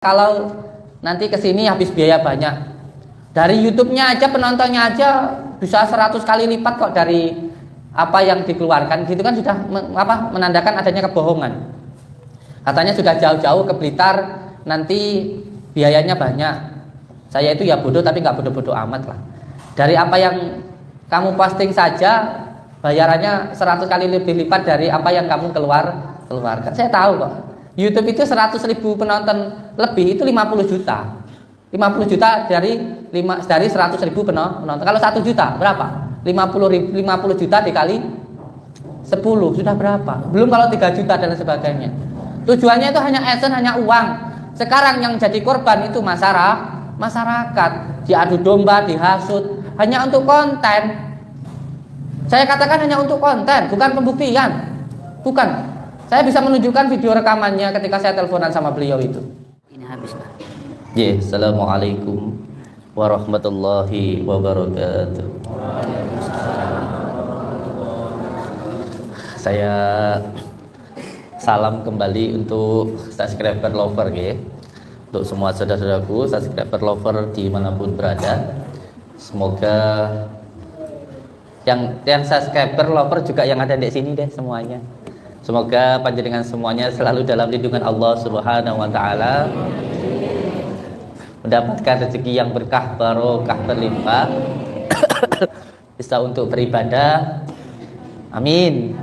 kalau nanti kesini habis biaya banyak. Dari YouTube-nya aja, penontonnya aja bisa 100 kali lipat kok dari apa yang dikeluarkan. Gitu kan sudah menandakan adanya kebohongan. Katanya sudah jauh-jauh ke Blitar, nanti biayanya banyak. Saya itu ya bodoh tapi nggak bodoh-bodoh amat lah. Dari apa yang kamu posting saja bayarannya 100 kali lebih lipat dari apa yang kamu keluarkan. Saya tahu kok. YouTube itu 100.000 penonton lebih itu 50 juta. 50 juta dari 100.000 penonton. Kalau 1 juta berapa? 50 juta dikali 10 sudah berapa? Belum kalau 3 juta dan sebagainya. Tujuannya itu hanya AdSense, hanya uang. Sekarang yang jadi korban itu masyarakat. Diadu domba, dihasut hanya untuk konten. Saya katakan hanya untuk konten, bukan pembuktian. Bukan. Saya bisa menunjukkan video rekamannya ketika saya teleponan sama beliau itu. Ini habis, Pak. Assalamualaikum warahmatullahi wabarakatuh. Saya salam kembali untuk subscriber lover ya. Untuk semua saudara-saudaraku subscriber lover dimanapun berada. Semoga yang subscriber lover juga yang ada di sini deh semuanya. Semoga panjenengan semuanya selalu dalam lindungan Allah Subhanahu wa taala. Mendapatkan rezeki yang berkah, barokah, berlimpah. Bisa untuk beribadah. Amin.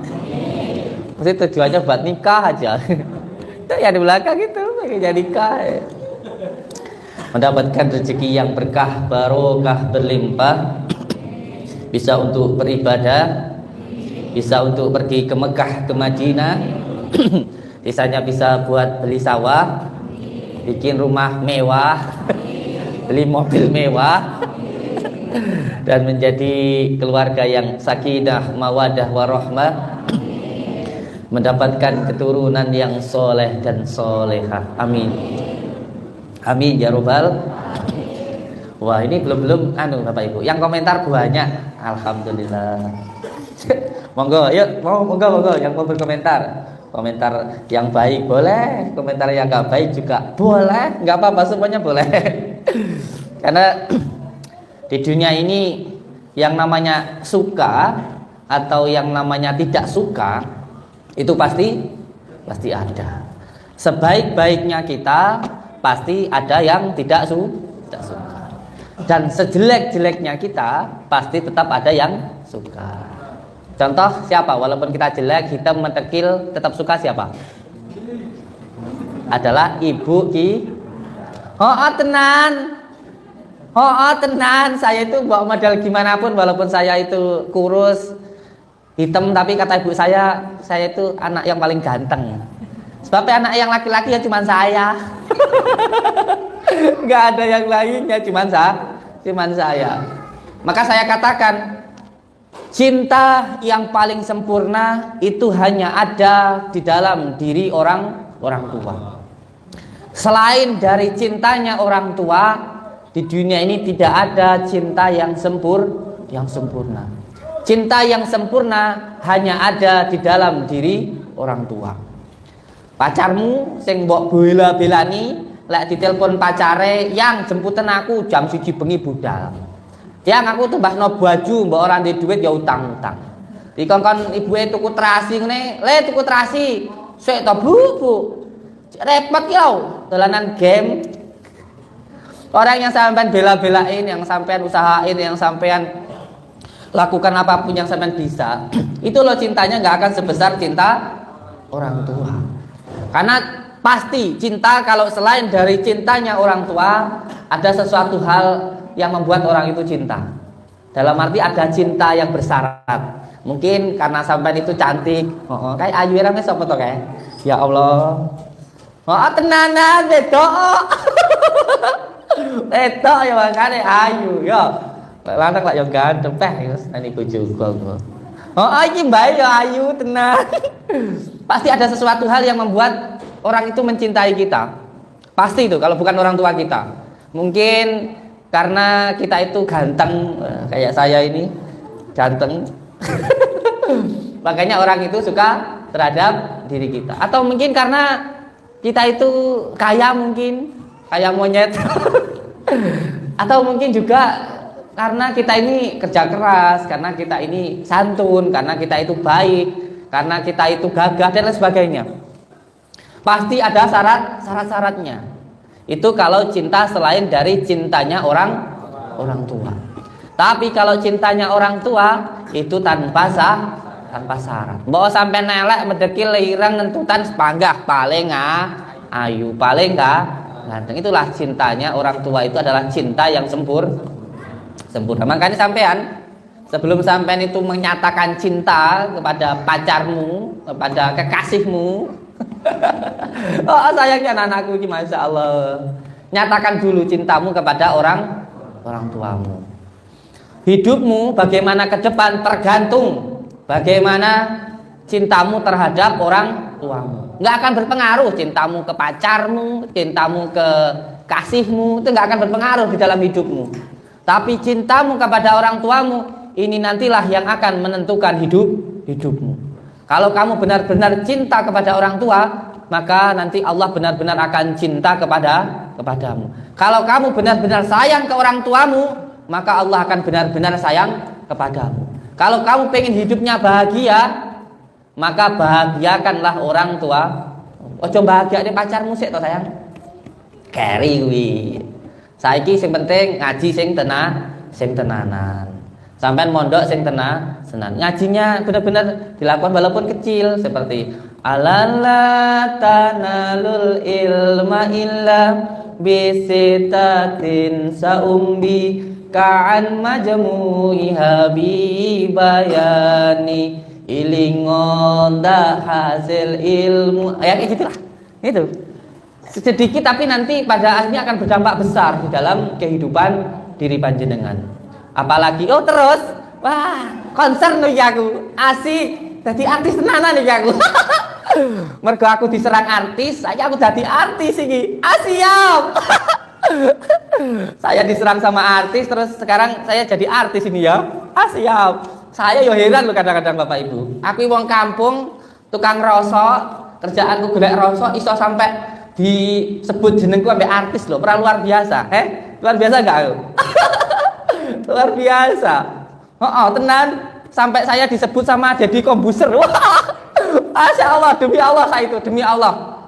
Mesti tujuannya buat nikah aja. Itu ya di belakang itu pengen nikah. Mendapatkan rezeki yang berkah, barokah, berlimpah. Bisa untuk beribadah. Bisa untuk pergi ke Mekah, ke Madinah. Sisanya bisa buat beli sawah, bikin rumah mewah, beli mobil mewah, dan menjadi keluarga yang sakinah, mawadah, warahmah, mendapatkan keturunan yang soleh dan solehah. Amin. Amin ya robbal. Wah, ini belum Bapak Ibu. Yang komentar banyak. Alhamdulillah. Monggo, yuk, monggo yang mau berkomentar. Komentar yang baik boleh, komentar yang nggak baik juga boleh, nggak apa-apa, semuanya boleh. Karena di dunia ini yang namanya suka atau yang namanya tidak suka itu pasti ada. Sebaik-baiknya kita pasti ada yang tidak suka. Dan sejelek-jeleknya kita pasti tetap ada yang suka. Contoh siapa? Walaupun kita jelek, hitam, mentekil, tetap suka siapa? Adalah Ibu Ki. Tenan. Saya itu bawa modal gimana pun, walaupun saya itu kurus, hitam, tapi kata ibu saya itu anak yang paling ganteng. Sebabnya anak yang laki-laki ya cuma saya. Nggak ada yang lainnya, cuma saya. Maka saya katakan, cinta yang paling sempurna itu hanya ada di dalam diri orang tua. Selain dari cintanya orang tua, di dunia ini tidak ada cinta yang sempurna. Cinta yang sempurna hanya ada di dalam diri orang tua. Pacarmu sing mbok bela-belani, lek ditelepon pacare, yang jemputan aku jam 1 bengi budal. Yang aku tambahno baju, mbak orang di duit ya utang-utang. Dikongkon ibuke tuku terasi ngene, "Le tuku terasi." Sik to, Bu. Repot ya, dolanan game. Orang yang sampean bela-belain, yang sampean usahain, yang sampean lakukan apapun yang sampean bisa, itu loh cintanya nggak akan sebesar cinta orang tua. Karena pasti cinta kalau selain dari cintanya orang tua, ada sesuatu hal yang membuat orang itu cinta. Dalam arti ada cinta yang bersyarat. Mungkin karena sampean itu cantik. Kayak ayu rame sapa to kae? Ya Allah. Tenanan wedok. Wedok ya makane ayu ya. Lanang lak yo ganteng teh wis nani bojoku kok. Iki mbak ya ayu tenan. Pasti ada sesuatu hal yang membuat orang itu mencintai kita. Pasti itu kalau bukan orang tua kita. Mungkin karena kita itu ganteng, kayak saya ini ganteng. Makanya orang itu suka terhadap diri kita. Atau mungkin karena kita itu kaya mungkin. kayak monyet. Atau mungkin juga karena kita ini kerja keras, karena kita ini santun, karena kita itu baik, karena kita itu gagah dan lain sebagainya. Pasti ada syarat-syaratnya. Itu kalau cinta selain dari cintanya orang tua. Tapi kalau cintanya orang tua itu tanpa syarat. Mbok sampai nelek medekil ireng ngentutan sepanggah paling ayu, paling ganteng. Itulah cintanya orang tua, itu adalah cinta yang sempurna. Makanya sampean sebelum sampean itu menyatakan cinta kepada pacarmu, kepada kekasihmu, oh sayangnya anakku ini masya Allah, nyatakan dulu cintamu kepada orang tuamu. Hidupmu bagaimana ke depan tergantung bagaimana cintamu terhadap orang tuamu. Nggak akan berpengaruh cintamu ke pacarmu, cintamu ke kasihmu, itu nggak akan berpengaruh di dalam hidupmu. Tapi cintamu kepada orang tuamu ini nantilah yang akan menentukan hidupmu. Kalau kamu benar-benar cinta kepada orang tua, maka nanti Allah benar-benar akan cinta kepadamu. Kalau kamu benar-benar sayang ke orang tuamu, maka Allah akan benar-benar sayang kepadamu. Kalau kamu pengen hidupnya bahagia, maka bahagiakanlah orang tua. Ojo bahagia di pacarmu sik to sayang. Keri kuwi. Saiki sing penting ngaji sing tenanan. Sampean mondok sing senan. Ngajinya benar-benar dilakukan walaupun kecil, seperti alala tanalul ilma illa bisitatin saumbi ka'an majmu'iha bibayani ilingon dah hasil ilmu. Ya kayak gitulah. Itu sedikit tapi nanti pada akhirnya akan berdampak besar di dalam kehidupan diri panjenengan. Apalagi terus wah konser nih aku asik jadi artis tenanan nih aku. Mergo aku diserang artis, saya aku jadi artis ini. Siap. Saya diserang sama artis, terus sekarang saya jadi artis ini ya. Siap. Saya yo heran loh kadang-kadang Bapak Ibu. Aku wong kampung, tukang rosok, kerjaanku golek rosok, iso sampai disebut jenengku sampai artis loh. Pernah luar biasa. Luar biasa enggak aku? Luar biasa. Tenan. Sampai saya disebut sama Deddy Kombuser. Wah, Masya Allah, demi Allah saya itu, demi Allah.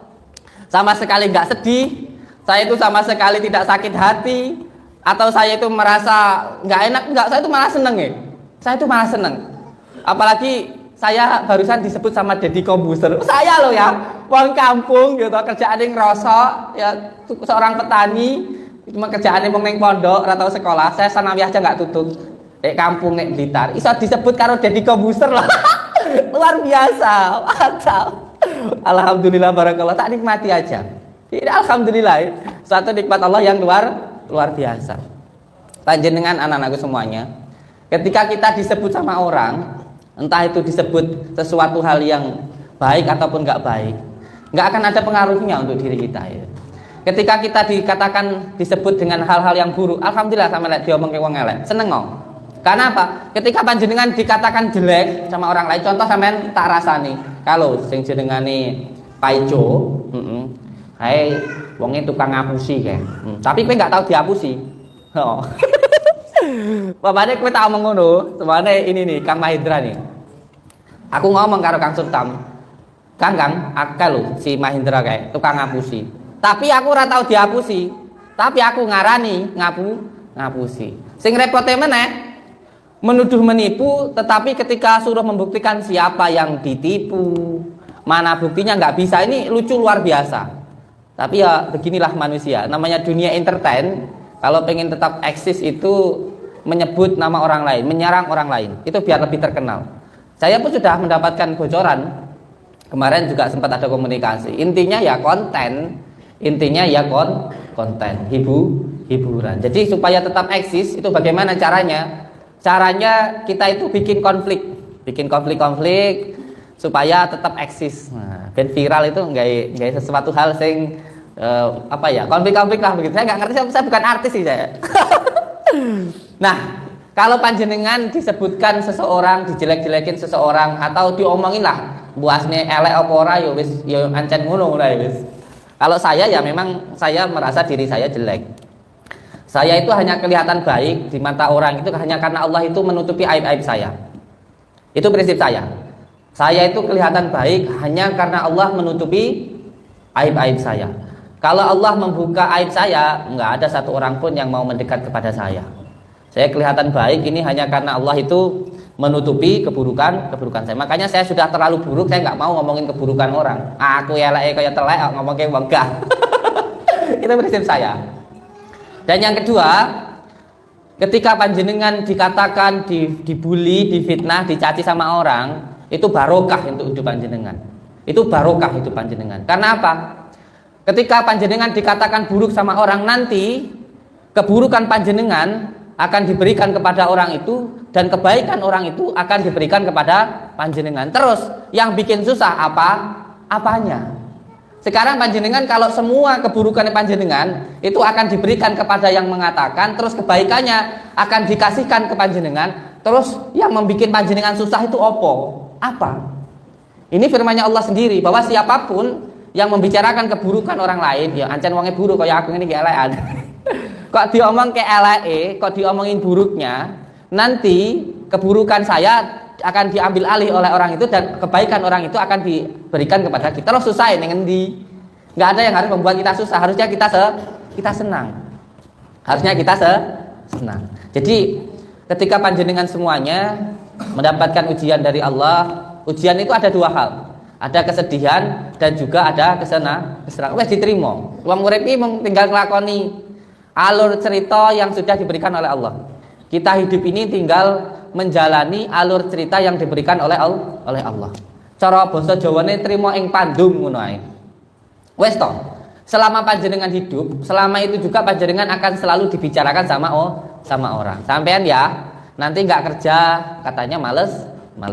Sama sekali nggak sedih, saya itu sama sekali tidak sakit hati, atau saya itu merasa nggak enak, nggak, saya itu malah seneng ya. Saya itu malah seneng. Apalagi saya barusan disebut sama Deddy Kombuser. Saya loh ya, wong kampung gitu, kerjaan yang ngerosok, ya seorang petani, cuma kerjaan yang neng pondok atau sekolah. Saya sanawiyah aja nggak tutup. Kampung nek Blitar iso disebut karo Deddy Kombuser lah. Luar biasa. Mantap. Alhamdulillah barakallah, tak nikmati aja. Ini alhamdulillah suatu nikmat Allah yang luar biasa. Panjenengan anak-anakku semuanya, ketika kita disebut sama orang, entah itu disebut sesuatu hal yang baik ataupun enggak baik, enggak akan ada pengaruhnya untuk diri kita ya. Ketika kita dikatakan disebut dengan hal-hal yang buruk, alhamdulillah sama lek diomongke wong elek, seneng kok. Karena apa? Ketika panjenengan dikatakan jelek sama orang lain, contoh sampean tak rasani. Kalau sing jenengane Paijo, hai wonge tukang ngapusi kae. Tapi kowe enggak tahu diapusi. Oh. Bapaknya kowe tak omong ngono, semane ini nih Kang Mahindra nih. Aku ngomong karo Kang Sultan. Kang, akal lho si Mahindra kae tukang ngapusi. Tapi aku ora tahu diapusi. Tapi aku ngarani ngapusi. Sing repote meneh menuduh menipu, tetapi ketika suruh membuktikan siapa yang ditipu, mana buktinya nggak bisa. Ini lucu luar biasa. Tapi ya beginilah manusia, namanya dunia entertain. Kalau pengen tetap eksis itu menyebut nama orang lain, menyerang orang lain, itu biar lebih terkenal. Saya pun sudah mendapatkan bocoran. Kemarin juga sempat ada komunikasi. Intinya ya konten, hiburan. Jadi supaya tetap eksis itu bagaimana caranya? Caranya kita itu bikin konflik supaya tetap eksis. Nah, ben viral itu nggak sesuatu hal sing konflik lah begitu. Saya nggak ngerti, saya bukan artis sih saya. Nah, kalau panjenengan disebutkan seseorang, dijelek-jelekin seseorang atau diomongin lah, buasnya elek apa ora ya wis ya ancen ngono lah wis. Kalau saya ya memang saya merasa diri saya jelek. Saya itu hanya kelihatan baik di mata orang itu hanya karena Allah itu menutupi aib-aib saya. Itu prinsip saya. Saya itu kelihatan baik hanya karena Allah menutupi aib-aib saya. Kalau Allah membuka aib saya, nggak ada satu orang pun yang mau mendekat kepada saya. Saya kelihatan baik ini hanya karena Allah itu menutupi keburukan saya. Makanya saya sudah terlalu buruk, saya nggak mau ngomongin keburukan orang. Aku elek kayak telek ngomong kayak enggak. Itu prinsip saya. Dan yang kedua, ketika panjenengan dikatakan dibully, difitnah, dicaci sama orang, itu barokah untuk hidup panjenengan. Itu barokah hidup panjenengan. Karena apa? Ketika panjenengan dikatakan buruk sama orang, nanti keburukan panjenengan akan diberikan kepada orang itu dan kebaikan orang itu akan diberikan kepada panjenengan. Terus yang bikin susah apanya? Sekarang panjenengan kalau semua keburukan panjenengan itu akan diberikan kepada yang mengatakan, terus kebaikannya akan dikasihkan ke panjenengan, terus yang membuat panjenengan susah itu apa? Ini firman-Nya Allah sendiri bahwa siapapun yang membicarakan keburukan orang lain, ya ancen wonge buruk kayak aku ini keelekan. Kok diomong keeleke, kok diomongin buruknya, nanti keburukan saya akan diambil alih oleh orang itu dan kebaikan orang itu akan diberikan kepada kita. Terus susah ini ngendi? Nggak ada yang harus membuat kita susah. Harusnya kita senang. Harusnya kita senang. Jadi ketika panjenengan semuanya mendapatkan ujian dari Allah, ujian itu ada dua hal. Ada kesedihan dan juga ada kesenangan. Wes diterima. Wong urip iki mung tinggal nglakoni alur cerita yang sudah diberikan oleh Allah. Kita hidup ini tinggal menjalani alur cerita yang diberikan oleh Allah. Cara basa Jawane trima ing pandum ngono ae. Wes to. Selama panjenengan hidup, selama itu juga panjenengan akan selalu dibicarakan sama orang. Sampean ya, nanti nggak kerja, katanya males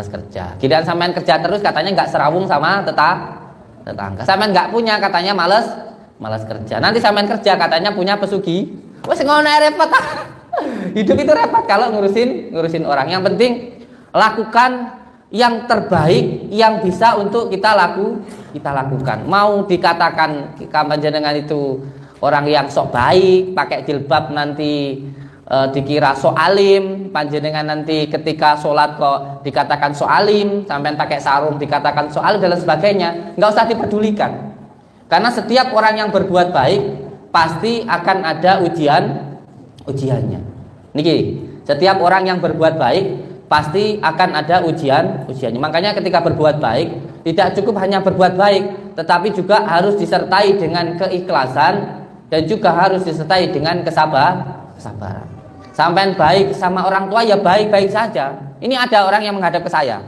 kerja. Giliran sampean kerja terus katanya nggak serawung sama tetangga. Sampean nggak punya katanya males kerja. Nanti sampean kerja katanya punya pesugi. Wes ngono repot. Hidup itu repot kalau ngurusin orang. Yang penting lakukan yang terbaik yang bisa untuk kita lakukan. Mau dikatakan panjenengan itu orang yang sok baik, pakai jilbab nanti dikira sok alim, panjenengan nanti ketika sholat kok dikatakan sok alim, sampean pakai sarung dikatakan sok alim dan sebagainya, nggak usah dipedulikan. Karena setiap orang yang berbuat baik pasti akan ada ujiannya. Niki, setiap orang yang berbuat baik pasti akan ada ujiannya. Makanya ketika berbuat baik tidak cukup hanya berbuat baik, tetapi juga harus disertai dengan keikhlasan dan juga harus disertai dengan kesabaran. Sampai baik sama orang tua ya baik-baik saja. Ini ada orang yang menghadap ke saya.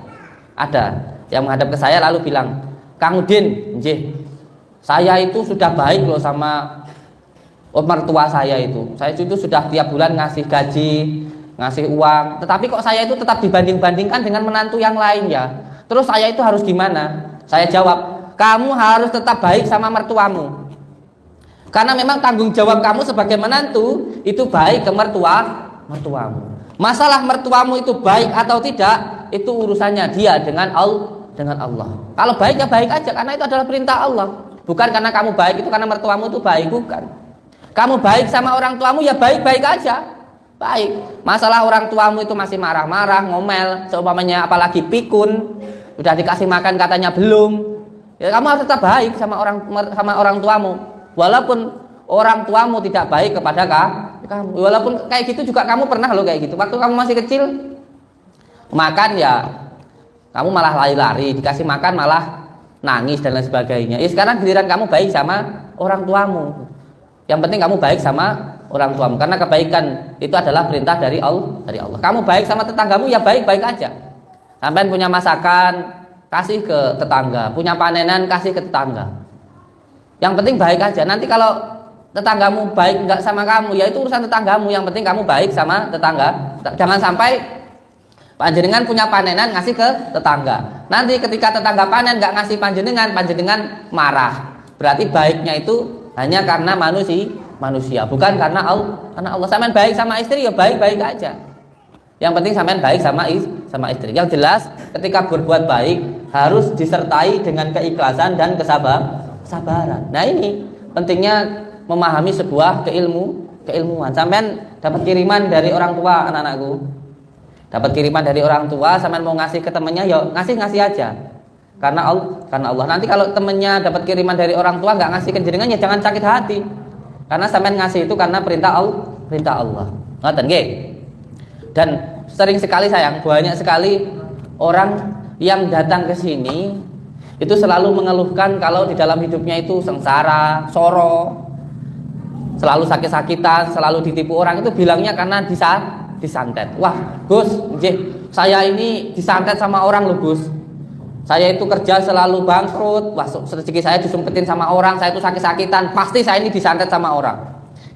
Ada yang menghadap ke saya lalu bilang, "Kang Udin, nggih, saya itu sudah baik loh sama mertua saya itu. Saya itu sudah tiap bulan ngasih gaji, ngasih uang. Tetapi kok saya itu tetap dibanding-bandingkan dengan menantu yang lain ya. Terus saya itu harus gimana?" Saya jawab, "Kamu harus tetap baik sama mertuamu. Karena memang tanggung jawab kamu sebagai menantu itu baik ke mertuamu. Masalah mertuamu itu baik atau tidak, itu urusannya dia dengan Allah. Kalau baik ya baik aja karena itu adalah perintah Allah. Bukan karena kamu baik itu karena mertuamu itu baik, bukan. Kamu baik sama orang tuamu ya baik-baik aja. Baik. Masalah orang tuamu itu masih marah-marah, ngomel, seumpamanya apalagi pikun, udah dikasih makan katanya belum. Ya kamu harus tetap baik sama orang tuamu. Walaupun orang tuamu tidak baik kepada kamu. Walaupun kayak gitu juga kamu pernah loh kayak gitu. Waktu kamu masih kecil makan ya kamu malah lari-lari, dikasih makan malah nangis dan lain sebagainya. Sekarang giliran kamu baik sama orang tuamu. Yang penting kamu baik sama orang tuamu karena kebaikan itu adalah perintah dari Allah. Kamu baik sama tetanggamu ya baik-baik aja. Sampai punya masakan kasih ke tetangga, punya panenan kasih ke tetangga. Yang penting baik aja. Nanti kalau tetanggamu baik enggak sama kamu, ya itu urusan tetanggamu. Yang penting kamu baik sama tetangga. Jangan sampai panjenengan punya panenan ngasih ke tetangga. Nanti ketika tetangga panen enggak ngasih panjenengan marah. Berarti baiknya itu hanya karena manusia, bukan karena Allah. Sampean baik sama istri ya baik-baik aja. Yang penting sampean baik sama istri. Yang jelas ketika berbuat baik harus disertai dengan keikhlasan dan kesabaran. kesabaran. Nah ini pentingnya memahami sebuah keilmuan. Sampean dapat kiriman dari orang tua, anak-anakku. Dapat kiriman dari orang tua, sampean mau ngasih ke temennya, ya ngasih aja. Karena Allah. Nanti kalau temennya dapat kiriman dari orang tua nggak ngasih ke jenengan, ya jangan sakit hati. Karena sampean ngasih itu karena perintah Allah. Ngoten nggih. Dan sering sekali banyak sekali orang yang datang ke sini itu selalu mengeluhkan kalau di dalam hidupnya itu sengsara, soro, selalu sakit-sakitan, selalu ditipu orang. Itu bilangnya karena disantet. Wah, Gus, saya ini disantet sama orang loh, Gus. Saya itu kerja selalu bangkrut. Wah, rezeki saya disumpetin sama orang. Saya itu sakit-sakitan. Pasti saya ini disantet sama orang.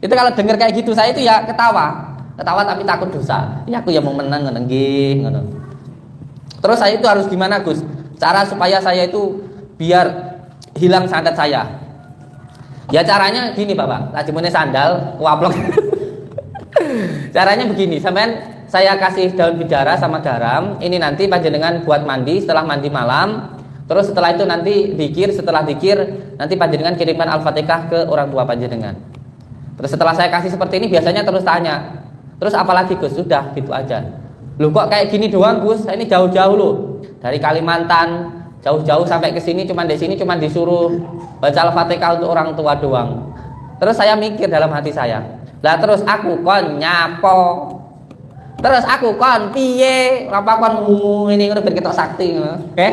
Itu kalau dengar kayak gitu, saya itu ya ketawa tapi takut dosa. Ya aku ya mau menang ngono. Terus saya itu harus gimana, Gus? Cara supaya saya itu biar hilang santet saya. Ya caranya gini, Bapak. Lajimune sandal, waplok. Caranya begini, saya kasih daun bidara sama garam. Ini nanti panjenengan buat mandi setelah mandi malam. Terus setelah itu nanti setelah dikir nanti panjenengan kirimkan Al-Fatihah ke orang tua panjenengan. Terus setelah saya kasih seperti ini biasanya terus tanya. Terus apalagi, Gus? Sudah gitu aja. Loh kok kayak gini doang, Gus? Saya ini jauh-jauh loh. Dari Kalimantan jauh-jauh sampai ke sini, di sini cuma disuruh baca Al-Fatihah untuk orang tua doang. Terus saya mikir dalam hati saya, lah terus aku kon nyapo, terus aku kon piye, apa kon ini udah berketok sakti, oke?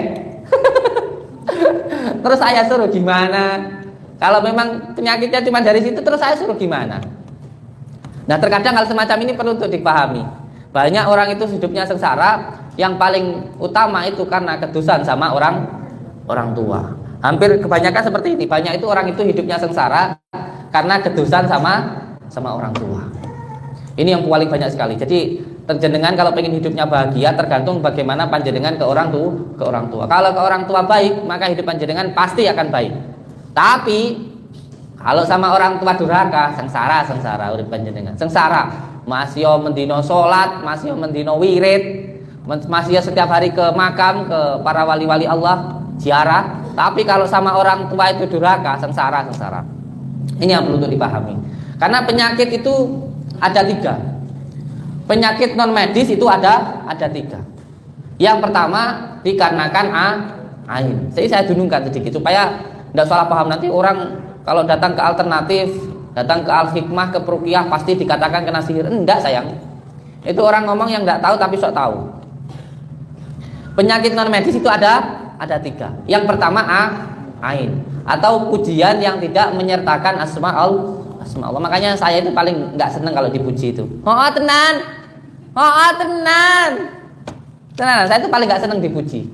Terus saya suruh gimana? Kalau memang penyakitnya cuma dari situ, terus saya suruh gimana? Nah terkadang hal semacam ini perlu untuk dipahami. Banyak orang itu hidupnya sengsara, yang paling utama itu karena kedusan sama orang tua. Hampir kebanyakan seperti ini. Banyak itu orang itu hidupnya sengsara karena kedusan sama orang tua. Ini yang paling banyak sekali. Jadi panjenengan kalau pengen hidupnya bahagia tergantung bagaimana panjenengan ke orang tua. Kalau ke orang tua baik, maka hidup panjenengan pasti akan baik. Tapi kalau sama orang tua durhaka, sengsara urip panjenengan. Sengsara. Masih mendino sholat, masih mendino wirid, masih setiap hari ke makam, ke para wali-wali Allah, ziarah. Tapi kalau sama orang tua itu durhaka, sengsara. Ini yang perlu untuk dipahami. Karena penyakit itu ada 3. Penyakit non medis itu ada 3. Yang pertama dikarenakan ain. Jadi saya dunungkan sedikit supaya tidak salah paham. Nanti orang kalau datang ke alternatif, datang ke al-hikmah, ke peruqyah pasti dikatakan kena sihir. Enggak sayang. Itu orang ngomong yang enggak tahu tapi sok tahu. Penyakit non medis itu ada 3. Yang pertama ain atau pujian yang tidak menyertakan asma Allah. Makanya saya itu paling enggak senang kalau dipuji itu. Tenan. Saya itu paling enggak senang dipuji.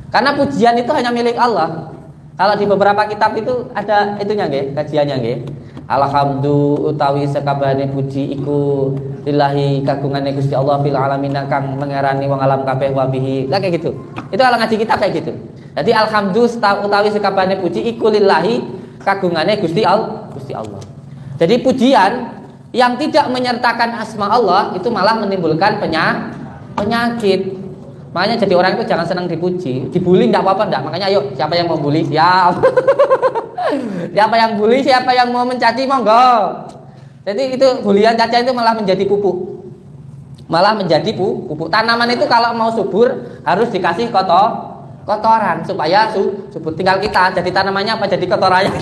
Karena pujian itu hanya milik Allah. Kalau di beberapa kitab itu ada itunya nggih, kajiannya nggih. Alhamdulillah utawi sekabehane puji iku lillahi kagungane Gusti Allah fil alamin kang mengerani wong alam kabeh wa bihi. Lah kayak gitu. Itu kalau ngaji kitab kayak gitu. Jadi alhamdulillah utawi sekabehane puji iku lillahi kagungane Gusti Allah. Jadi pujian yang tidak menyertakan asma Allah itu malah menimbulkan penyakit. Makanya jadi orang itu jangan senang dipuji. Dibully enggak apa-apa enggak. Makanya ayo siapa yang mau bully? Siap. Siapa yang bully, siapa yang mau mencaci monggo. Jadi itu bulian caca itu malah menjadi pupuk. Malah menjadi pupuk. Tanaman itu kalau mau subur harus dikasih kotoran supaya subur. Tinggal kita jadi tanamannya apa jadi kotorannya.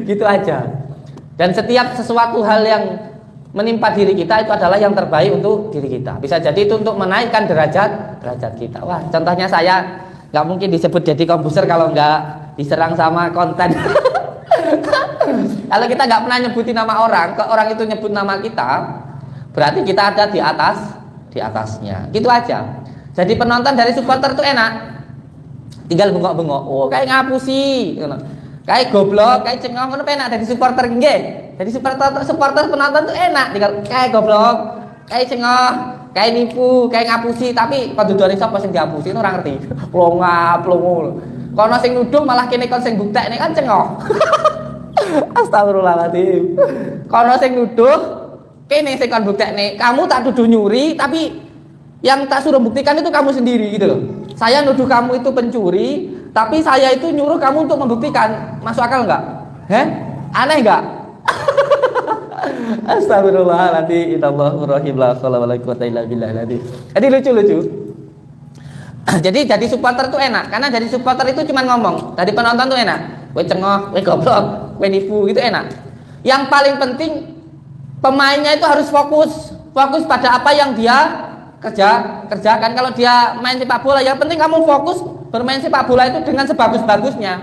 Gitu aja. Dan setiap sesuatu hal yang menimpa diri kita itu adalah yang terbaik untuk diri kita. Bisa jadi itu untuk menaikkan derajat kita. Wah, contohnya saya nggak mungkin disebut jadi komposer kalau nggak diserang sama konten. Kalau kita nggak pernah nyebutin nama orang, kalau orang itu nyebut nama kita, berarti kita ada di atasnya. Gitu aja. Jadi penonton dari supporter itu enak. Tinggal bengok-bengok. Oh, kayak ngapusi, kayak goblok, kayak cengong, ngono enak dari supporter nggih. Jadi supporter penonton tuh enak, tinggal kayak goblok, kayak cengong, kayak nipu, kayak ngapusi, tapi padudane sapa sing diapusi ora ngerti. Plongo. Kono sing nuduh malah kene kon sing buktekne kan cengong. Astagfirullahaladzim. Kono sing nuduh, kene sing kon buktekne. Kamu tak tuduh nyuri, tapi yang tak suruh buktikan itu kamu sendiri gitu loh. Saya nuduh kamu itu pencuri, Tapi saya itu nyuruh kamu untuk membuktikan. Masuk akal nggak? Aneh nggak? Astagfirullahaladzim. Innallahurrahim. La haula wala quwwata illa billah. Jadi lucu-lucu. Jadi supporter tuh enak, karena jadi supporter itu cuma ngomong. Tadi penonton tuh enak. Kowe cengok, kowe goblok, kowe nipu gitu enak. Yang paling penting pemainnya itu harus fokus pada apa yang dia kerjakan. Kalau dia main sepak bola, yang penting kamu fokus bermain sepak bola itu dengan sebagus-bagusnya.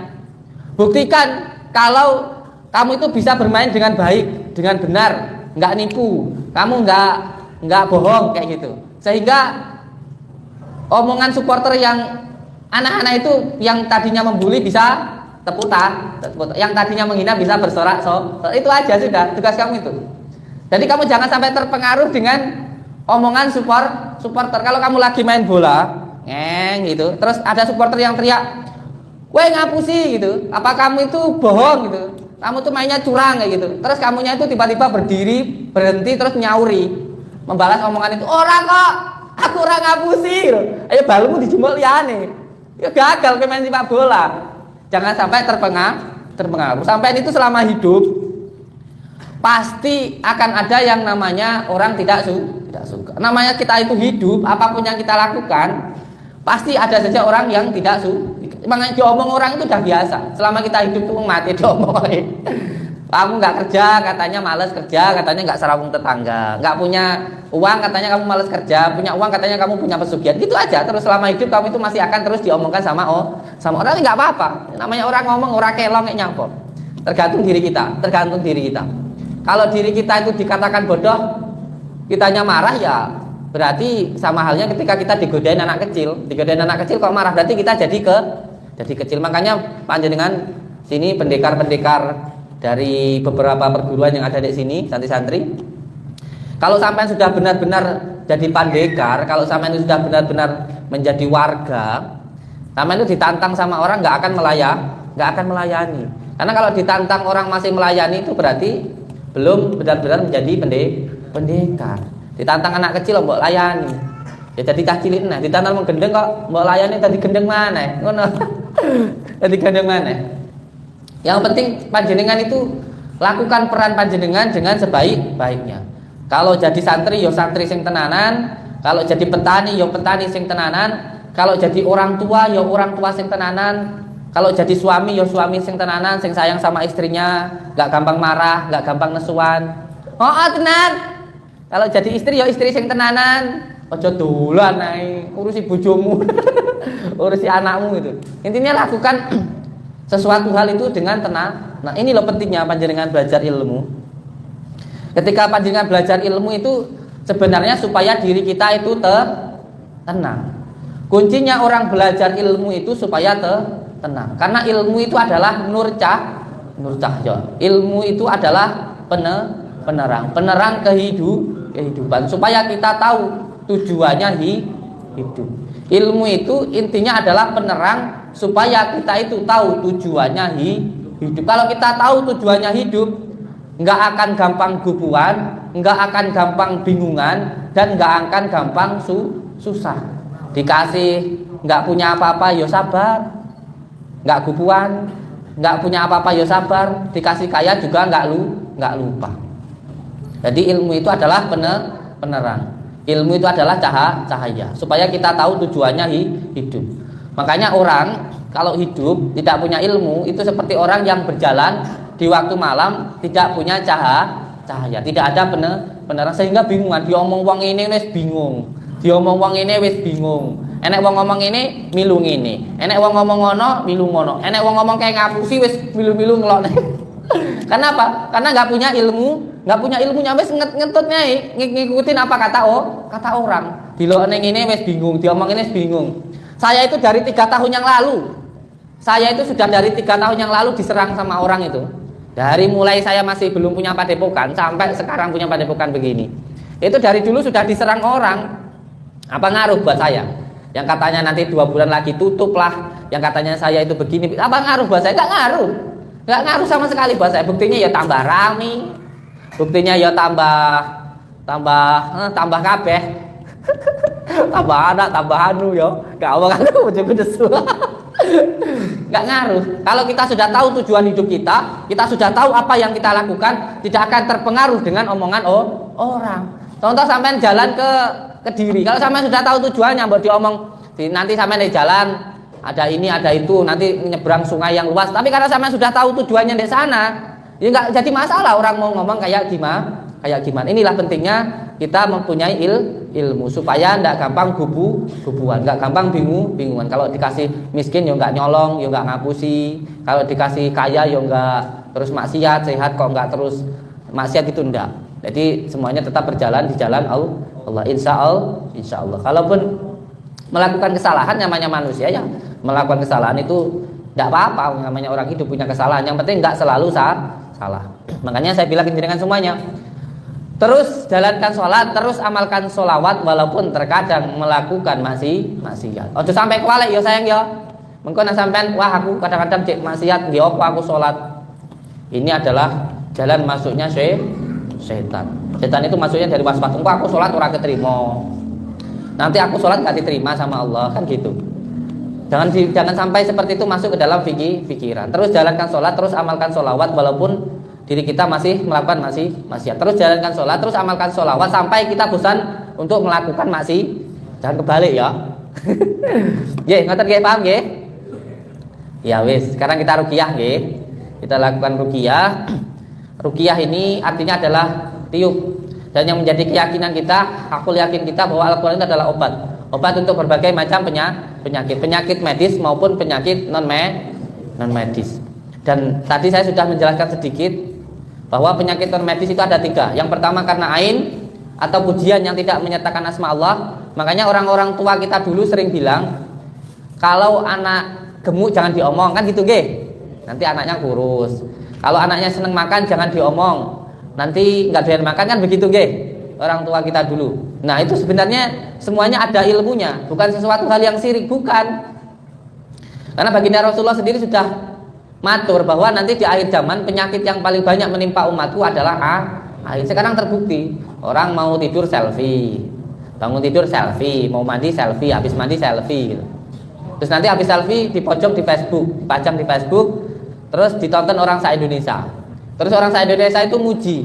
Buktikan kalau kamu itu bisa bermain dengan baik, dengan benar, nggak nipu, kamu nggak bohong kayak gitu. Sehingga omongan supporter yang anak-anak itu yang tadinya membuli bisa terputar, yang tadinya menghina bisa bersorak. Itu aja sudah tugas kamu itu. Jadi kamu jangan sampai terpengaruh dengan omongan supporter. Kalau kamu lagi main bola, gitu, terus ada supporter yang teriak, "Weh ngapusi," gitu. Apa kamu itu bohong gitu? Kamu tuh mainnya curang kayak gitu. Terus kamunya itu tiba-tiba berdiri, berhenti terus nyauri, membalas omongan itu. "Orang kok, aku orang ngapusi." Gitu. Ayo balumu dijemuk liane. Ya gagal ke main sepak bola. Jangan sampai terpengaruh. Sampai itu selama hidup pasti akan ada yang namanya orang tidak suka. Namanya kita itu hidup, apapun yang kita lakukan pasti ada saja orang yang tidak suka. Makanya diomong orang itu udah biasa. Selama kita hidup tuh mati diomongin. Kamu nggak kerja, katanya males kerja, katanya nggak serawung tetangga. Nggak punya uang, katanya kamu males kerja. Punya uang, katanya kamu punya pesugihan. Gitu aja. Terus selama hidup kamu itu masih akan terus diomongkan sama orang. Nggak apa-apa. Namanya orang ngomong, orang kelong kayak nyampo. Tergantung diri kita. Kalau diri kita itu dikatakan bodoh, kitanya marah, ya berarti sama halnya ketika kita digodain anak kecil kok marah, berarti kita jadi kecil. Makanya panjenengan sini pendekar dari beberapa perguruan yang ada di sini, santri-santri, kalau sampai sudah benar-benar jadi pendekar, kalau sampai itu sudah benar-benar menjadi warga, sampai itu ditantang sama orang nggak akan melayani. Karena kalau ditantang orang masih melayani itu berarti belum benar-benar menjadi pendekar. Ditantang anak kecil mbok layani, ya jadi cah cilik. Nah ditantang wong gendeng kok mbok layani, tadi gendeng mana ngono. Tadi gendeng mana. Yang penting panjenengan itu lakukan peran panjenengan dengan sebaik-baiknya. Kalau jadi santri ya santri sing tenanan, kalau jadi petani ya petani sing tenanan, kalau jadi orang tua ya orang tua sing tenanan, kalau jadi suami ya suami sing tenanan, sing sayang sama istrinya, nggak gampang marah, nggak gampang nesuan. Tenan. Kalau jadi istri ya istri sing tenanan, ojo dolan ae urusi bojomu, urusi anakmu gitu. Intinya lakukan sesuatu hal itu dengan tenang. Nah, ini loh pentingnya panjenengan belajar ilmu. Ketika panjenengan belajar ilmu itu sebenarnya supaya diri kita itu tenang. Kuncinya orang belajar ilmu itu supaya tenang. Karena ilmu itu adalah nur cahya. Ilmu itu adalah penerang kehidupan, supaya kita tahu tujuannya hidup. Ilmu itu intinya adalah penerang supaya kita itu tahu tujuannya hidup. Kalau kita tahu tujuannya hidup, nggak akan gampang gubuan, nggak akan gampang bingungan, dan nggak akan gampang susah. Dikasih nggak punya apa-apa, ya sabar, nggak gubuan. Nggak punya apa-apa, ya sabar. Dikasih kaya juga nggak lupa. Jadi ilmu itu adalah penerang. Ilmu itu adalah cahaya supaya kita tahu tujuannya hidup. Makanya orang kalau hidup tidak punya ilmu itu seperti orang yang berjalan di waktu malam tidak punya cahaya, tidak ada penerang, sehingga bingungan. Diomong wong ini wis bingung, diomong wong ini wis bingung. Enek wong ngomong ini milu ngene, enek wong ngomong ngono milu ngono, enek wong ngomong kayak ngapusi wis milu-milu ngelokne. Kenapa? Karena nggak punya ilmunya, wis ngetutnya ngikutin apa kata orang. Dilokne ngene wis bingung, diomong ini wis bingung. Saya itu dari 3 tahun yang lalu. Saya itu sudah dari 3 tahun yang lalu diserang sama orang itu. Dari mulai saya masih belum punya padepokan sampai sekarang punya padepokan begini. Itu dari dulu sudah diserang orang. Apa ngaruh buat saya? Yang katanya nanti 2 bulan lagi tutup lah, yang katanya saya itu begini, apa ngaruh buat saya? Nggak ngaruh sama sekali buat saya. Buktinya ya tambah rame, buktinya ya tambah kabeh, tambah anak, tambah anu ya, gak apa kan ujung-ujung Nggak ngaruh. Kalau kita sudah tahu tujuan hidup kita sudah tahu apa yang kita lakukan, tidak akan terpengaruh dengan omongan orang. Contoh sampean jalan ke Kediri, kalau sampean sudah tahu tujuannya, buat diomong nanti sampean di jalan ada ini ada itu, nanti nyebrang sungai yang luas. Tapi karena sampean sudah tahu tujuannya di sana, ya nggak jadi masalah orang mau ngomong kayak gimana. Inilah pentingnya kita mempunyai ilmu supaya nggak gampang gubuan, nggak gampang bingungan. Kalau dikasih miskin ya nggak nyolong, ya nggak ngapusi. Kalau dikasih kaya ya nggak terus maksiat, sehat kok nggak terus maksiat, itu enggak. Jadi semuanya tetap berjalan di jalan Allah. Insya Allah. Kalaupun melakukan kesalahan, namanya manusia ya melakukan kesalahan itu tidak apa-apa. Namanya orang hidup punya kesalahan. Yang penting nggak selalu salah. Makanya saya bilang dengan semuanya. Terus jalankan sholat, terus amalkan sholawat walaupun terkadang melakukan maksiat. Ojo sampai kualik ya sayang ya. Mengko nek sampean wah aku kadang-kadang cek maksiat, nggih apa aku sholat. Ini adalah jalan masuknya setan. Setan itu masuknya dari waswas. Engko aku sholat ora keterima. Nanti aku sholat nggak diterima sama Allah, kan gitu. Jangan sampai seperti itu masuk ke dalam pikiran. Terus jalankan sholat, terus amalkan sholawat walaupun diri kita masih melakukan maksiat. Terus jalankan sholat, terus amalkan sholawat sampai kita bosan untuk melakukan maksiat. Jangan kebalik ya. Nggih, ngoten nggih, paham nggih? Ya wis, sekarang kita ruqyah nggih. Kita lakukan ruqyah. Ruqyah ini artinya adalah tiup. Dan yang menjadi keyakinan kita, aku yakin kita bahwa Al-Qur'an itu adalah obat. Obat untuk berbagai macam penyakit medis maupun penyakit non medis. Dan tadi saya sudah menjelaskan sedikit bahwa penyakit non medis itu ada 3. Yang pertama karena ain atau pujian yang tidak menyertakan asma Allah. Makanya orang-orang tua kita dulu sering bilang, kalau anak gemuk jangan diomong, kan gitu nggih. Nanti anaknya kurus. Kalau anaknya seneng makan jangan diomong, nanti nggak doyan makan, kan begitu nggih. Orang tua kita dulu. Nah itu sebenarnya semuanya ada ilmunya, bukan sesuatu hal yang syirik, bukan. Karena baginda Rasulullah sendiri sudah matur bahwa nanti di akhir zaman penyakit yang paling banyak menimpa umatku adalah ain. Sekarang terbukti, orang mau tidur selfie, bangun tidur selfie, mau mandi selfie, habis mandi selfie gitu. Terus nanti habis selfie dipojok di Facebook, dipajang di Facebook, terus ditonton orang se-Indonesia. Terus orang se-Indonesia itu muji.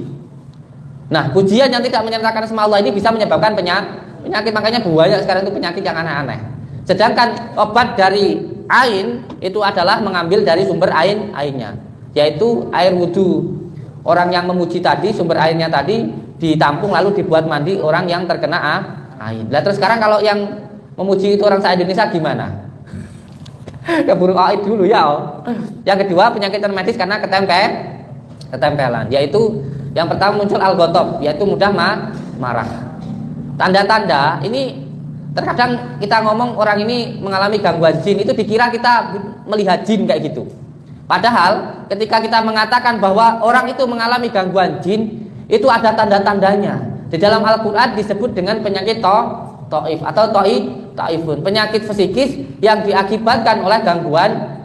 Nah, pujian yang tidak menyertakan asma Allah ini bisa menyebabkan penyakit. Makanya banyak sekarang itu penyakit yang aneh-aneh. Sedangkan obat dari ain itu adalah mengambil dari sumber ainnya, yaitu air wudhu. Orang yang memuji tadi, sumber airnya tadi ditampung lalu dibuat mandi orang yang terkena ain. Lah terus sekarang kalau yang memuji itu orang se-Indonesia gimana? Keburu aid dulu ya. Yang kedua penyakit medis karena ketempelan, yaitu yang pertama muncul al-ghotob, yaitu mudah marah. Tanda-tanda ini terkadang kita ngomong orang ini mengalami gangguan jin, itu dikira kita melihat jin kayak gitu. Padahal ketika kita mengatakan bahwa orang itu mengalami gangguan jin, itu ada tanda-tandanya. Di dalam Al-Quran disebut dengan penyakit ta'if atau ta'ifun, penyakit psikis yang diakibatkan oleh gangguan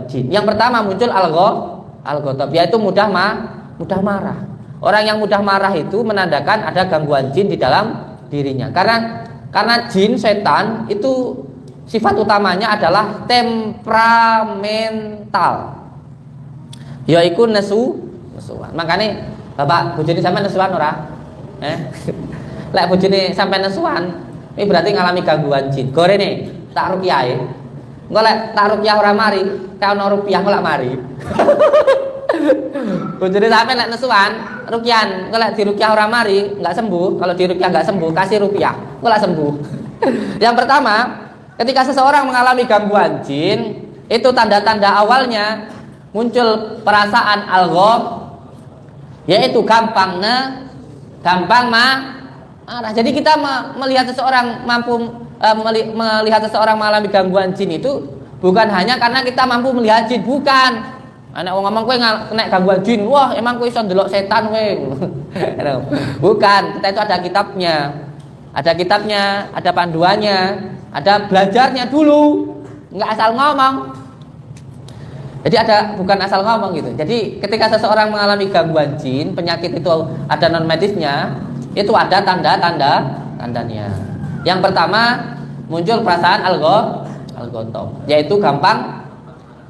jin. Yang pertama muncul al-ghotob, yaitu mudah marah. Orang yang mudah marah itu menandakan ada gangguan jin di dalam dirinya. Karena jin, setan itu sifat utamanya adalah temperamental, yaitu nesuan. Makanya bapak bojone sampean nesuan ora? Lek bojone sampean nesuan, ini berarti ngalami gangguan jin. Gorene tak ruqyahe. Engko lek tak ruqyah ora mari, ka ono rupiah kok lak mari. Bojone sampean lek nesuan, ruqyan, engko lek diruqyah ora mari, enggak sembuh. Kalau diruqyah enggak sembuh, kasih rupiah, engko lak sembuh. Yang pertama, ketika seseorang mengalami gangguan jin, itu tanda-tanda awalnya muncul perasaan al-gham, yaitu gampang marah. Jadi kita melihat seseorang melihat seseorang mengalami gangguan jin itu bukan hanya karena kita mampu melihat jin, bukan. Anak wong ngomong kowe kena gangguan jin, wah emang kowe iso ndelok setan kowe. Bukan, kita itu ada kitabnya. Ada panduannya, ada belajarnya dulu. Enggak asal ngomong. Jadi bukan asal ngomong gitu. Jadi ketika seseorang mengalami gangguan jin, penyakit itu ada non medisnya, itu ada tandanya. Yang pertama muncul perasaan al-gham. gotong, yaitu gampang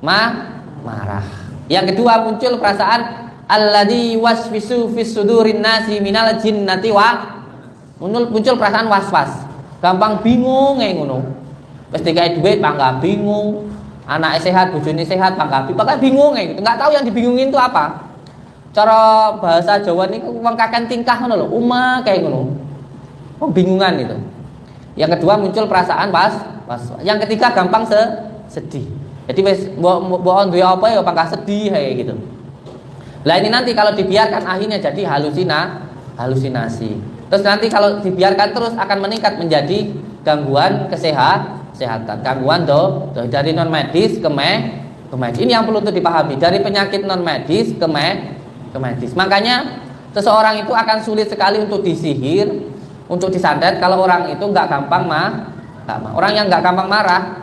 marah. Yang kedua muncul perasaan alladzi waswisu fis sudurin nasi minal jinnati wa muncul perasaan was-was, gampang bingung kayak ngono. Wis dikai duit bangga bingung, anak sehat, bojone sehat bangga bingung kayak gitu. Enggak tahu yang dibingungin itu apa. Cara bahasa Jawa niku wong kaken tingkah ngono lho, kayak ngono. Pembingungan itu. Yang kedua muncul perasaan was. Yang ketiga gampang sedih. Jadi wis mbok duwe apa ya bangga sedih kayak gitu. Lah ini nanti kalau dibiarkan akhirnya jadi halusinasi. Terus nanti kalau dibiarkan terus akan meningkat menjadi gangguan kesehatan, gangguan dari non medis ke medis. Ini yang perlu untuk dipahami, dari penyakit non medis ke medis. Makanya seseorang itu akan sulit sekali untuk disihir, untuk disantet kalau orang itu nggak gampang orang yang nggak gampang marah,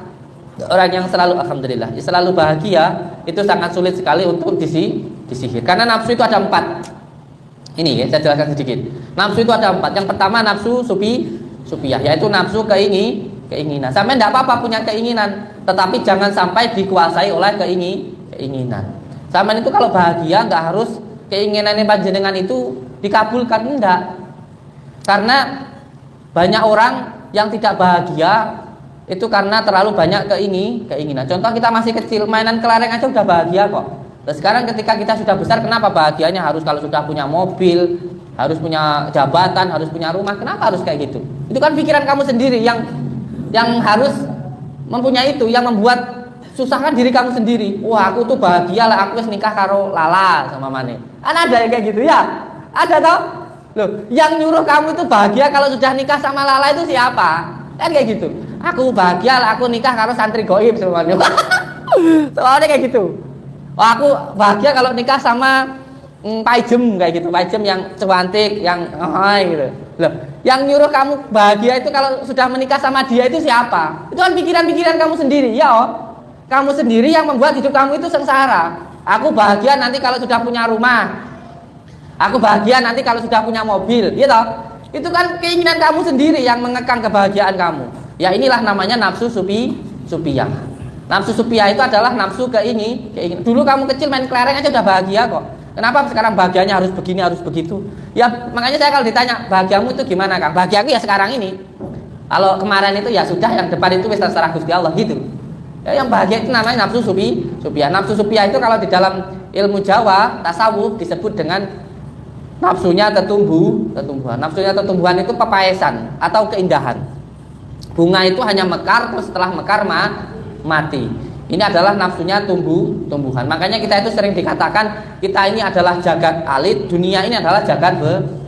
orang yang selalu alhamdulillah selalu bahagia, itu sangat sulit sekali untuk disihir. Karena nafsu itu ada 4. Ini ya, saya jelaskan sedikit. Nafsu itu ada 4. Yang pertama nafsu supiyah, yaitu nafsu keinginan. Sampai tidak apa-apa punya keinginan, tetapi jangan sampai dikuasai oleh keinginan. Sampai itu kalau bahagia nggak harus keinginannya panjenengan itu dikabulkan, enggak. Karena banyak orang yang tidak bahagia itu karena terlalu banyak keinginan. Contoh kita masih kecil, mainan kelereng aja udah bahagia kok. Nah, sekarang ketika kita sudah besar, kenapa bahagianya harus kalau sudah punya mobil, harus punya jabatan, harus punya rumah? Kenapa harus kayak gitu? Itu kan pikiran kamu sendiri yang harus mempunyai itu, yang membuat susahkan diri kamu sendiri. Wah, aku tuh bahagia lah, aku nikah karo Lala sama Mane. Ada yang kayak gitu ya? Ada toh? Loh, yang nyuruh kamu itu bahagia kalau sudah nikah sama Lala itu siapa? Kan kayak gitu. Aku bahagia lah, aku nikah karo santri goib semuanya. Soalnya kayak gitu. Oh, aku bahagia kalau nikah sama Pak Ijem kayak gitu, Pak Ijem yang cantik, yang gitu. Loh, yang nyuruh kamu bahagia itu kalau sudah menikah sama dia itu siapa? Itu kan pikiran-pikiran kamu sendiri, ya. Kamu sendiri yang membuat hidup kamu itu sengsara. Aku bahagia nanti kalau sudah punya rumah. Aku bahagia nanti kalau sudah punya mobil, gitu. Itu kan keinginan kamu sendiri yang mengekang kebahagiaan kamu. Ya inilah namanya nafsu supiyah. Nafsu supiyah itu adalah nafsu keinginan. Dulu kamu kecil main kelereng aja udah bahagia kok. Kenapa sekarang bahagianya harus begini, harus begitu? Ya makanya saya kalau ditanya bahagiamu itu gimana Kang? Bahagiaku ya sekarang ini. Kalau kemarin itu ya sudah, yang depan itu wis terserah Gusti Allah gitu. Ya, yang bahagia itu namanya nafsu supiyah. Nafsu supiyah itu kalau di dalam ilmu Jawa tasawuf disebut dengan nafsunya tumbuhan. Nafsunya tumbuhan itu pepaesan atau keindahan. Bunga itu hanya mekar, terus setelah mekar mati. Ini adalah nafsunya tumbuhan. Makanya kita itu sering dikatakan kita ini adalah jagat alit, dunia ini adalah jagat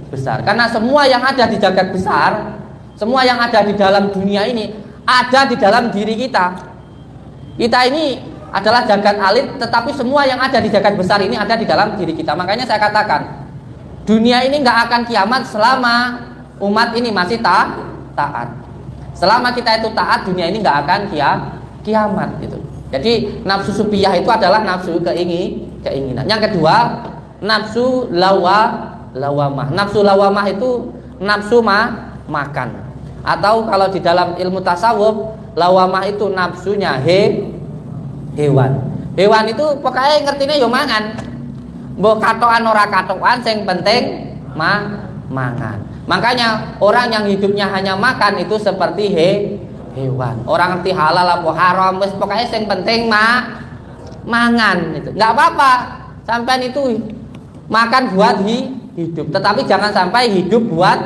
besar. Karena semua yang ada di jagat besar, semua yang ada di dalam dunia ini ada di dalam diri kita. Kita ini adalah jagat alit, tetapi semua yang ada di jagat besar ini ada di dalam diri kita. Makanya saya katakan dunia ini nggak akan kiamat selama umat ini masih taat. Selama kita itu taat, dunia ini nggak akan kiamat gitu. Jadi nafsu supiyah itu adalah nafsu keinginan. Yang kedua, nafsu lawamah. Nafsu lawamah itu nafsu makan. Atau kalau di dalam ilmu tasawuf, lawamah itu nafsunya hewan. Hewan itu pokoknya ngertinya yo mangan. Mbok katokan ora katokan, sing penting mangan. Makanya orang yang hidupnya hanya makan itu seperti hewan. Orang ngerti halal apa haram wis pokoknya yang penting mangan itu. Enggak apa-apa. Sampean itu makan buat hidup, tetapi jangan sampai hidup buat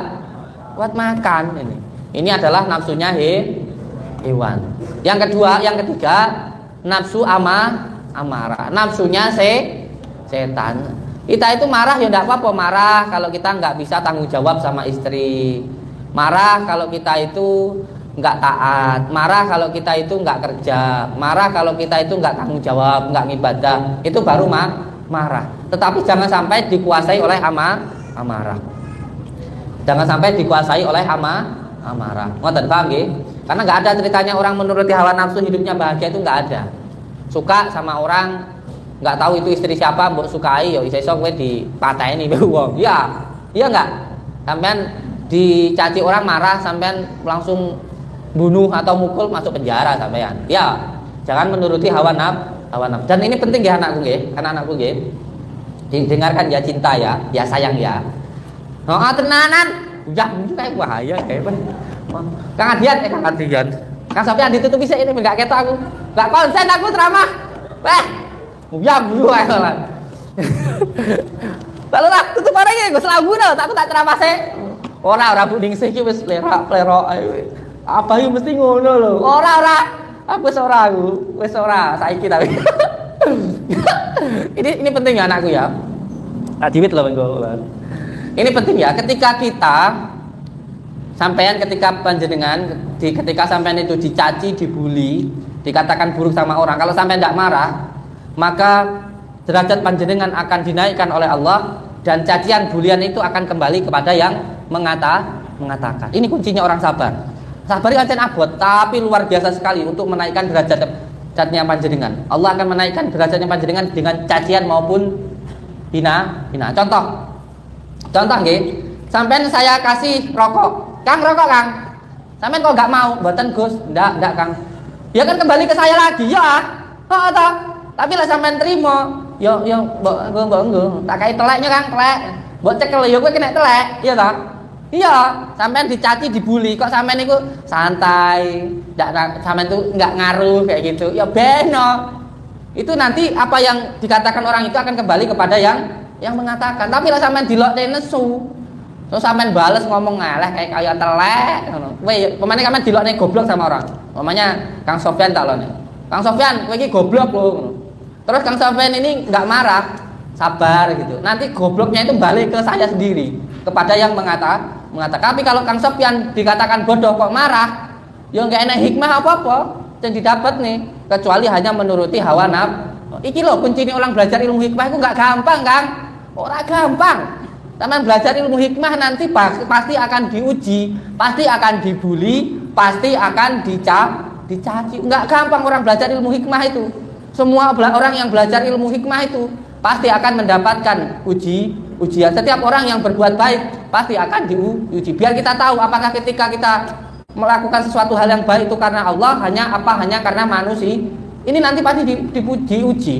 makan ini. Ini adalah nafsunya hewan. Yang ketiga, nafsu amarah. Nafsunya setan. Kita itu marah ya enggak apa-apa, marah kalau kita enggak bisa tanggung jawab sama istri. Marah kalau kita itu enggak taat, marah kalau kita itu enggak kerja, marah kalau kita itu enggak tanggung jawab, enggak ngibadah, itu baru marah. Tetapi jangan sampai dikuasai oleh amarah. Jangan sampai dikuasai oleh amarah. Ngoten paham nggih? Karena enggak ada ceritanya orang menuruti hawa nafsu hidupnya bahagia, itu enggak ada. Suka sama orang enggak tahu itu istri siapa, mbok sukai yo iso kowe dipateni wong. Iya enggak? Sampean dicaci orang marah, sampean langsung bunuh atau mukul masuk penjara sampean. Ya, jangan menuruti hawa nafsu. Dan ini penting ya anakku nggih, anak-anakku nggih. Didengarkan ya cinta ya sayang ya. Oh, tenanan. Ya, kayak bahaya kayak apa. Kang Adian. Kang Sofian ditutupi sik ini enggak ketok aku. Enggak konsen aku ceramah. Ya dulu ae lah. Lalu lah tutup barang iki Gus lagu dah, tak ceramah sik. Ora bu ningsih iki wis plero ae. Apa iki mesti ngono lho. Ora. Aku wis ora saiki tapi. ini penting ya anakku ya. Adiwit loh engko. Ini penting ya ketika kita sampean ketika panjenengan ketika sampean itu dicaci, dibully, dikatakan buruk sama orang, kalau sampean tidak marah, maka derajat panjenengan akan dinaikkan oleh Allah dan cacian bulian itu akan kembali kepada yang mengatakan. Ini kuncinya orang sabar. Sabar itu abot, tapi luar biasa sekali untuk menaikkan derajatnya panjenengan. Allah akan menaikkan derajatnya panjenengan dengan cacian maupun hina. Contoh nggih, sampean saya kasih rokok. Kang, rokok Kang. Sampean kok enggak mau? Mboten Gus. Ndak Kang. Ya kan kembali ke saya lagi ya. Heeh toh. Tapi lah sampean trimo, yo mbok tak kai teleknya Kang, telek. Mbok cekel yo kowe kena telek, iya toh? Iya, sampean dicaci, dibully, kok sampean niku santai, sampean tuh enggak ngaruh kayak gitu. Ya beno. Itu nanti apa yang dikatakan orang itu akan kembali kepada yang mengatakan. Tapi lah sampean dilokne nesu. Terus sampean bales ngomong ngaleh kayak telek ngono. Kowe pemane sampean dilokne goblok sama orang. Mamanya Kang Sofian tak lone. Kang Sofian, kowe iki goblok lho ngono. Terus Kang Sofian ini enggak marah, sabar gitu. Nanti gobloknya itu balik ke saya sendiri, kepada yang mengatakan. Tapi kalau Kang Sofian dikatakan bodoh kok marah, ya enggak enak hikmah apa-apa yang didapat nih, kecuali hanya menuruti hawa nafsu. Iki loh kuncinya orang belajar ilmu hikmah itu enggak gampang, Kang. Ora gampang. Teman belajar ilmu hikmah nanti pasti akan diuji, pasti akan dibully, pasti akan dicaci. Enggak gampang orang belajar ilmu hikmah itu. Semua orang yang belajar ilmu hikmah itu pasti akan mendapatkan ujian. Setiap orang yang berbuat baik pasti akan diuji. Biar kita tahu apakah ketika kita melakukan sesuatu hal yang baik itu karena Allah, hanya karena manusia. Ini nanti pasti diuji.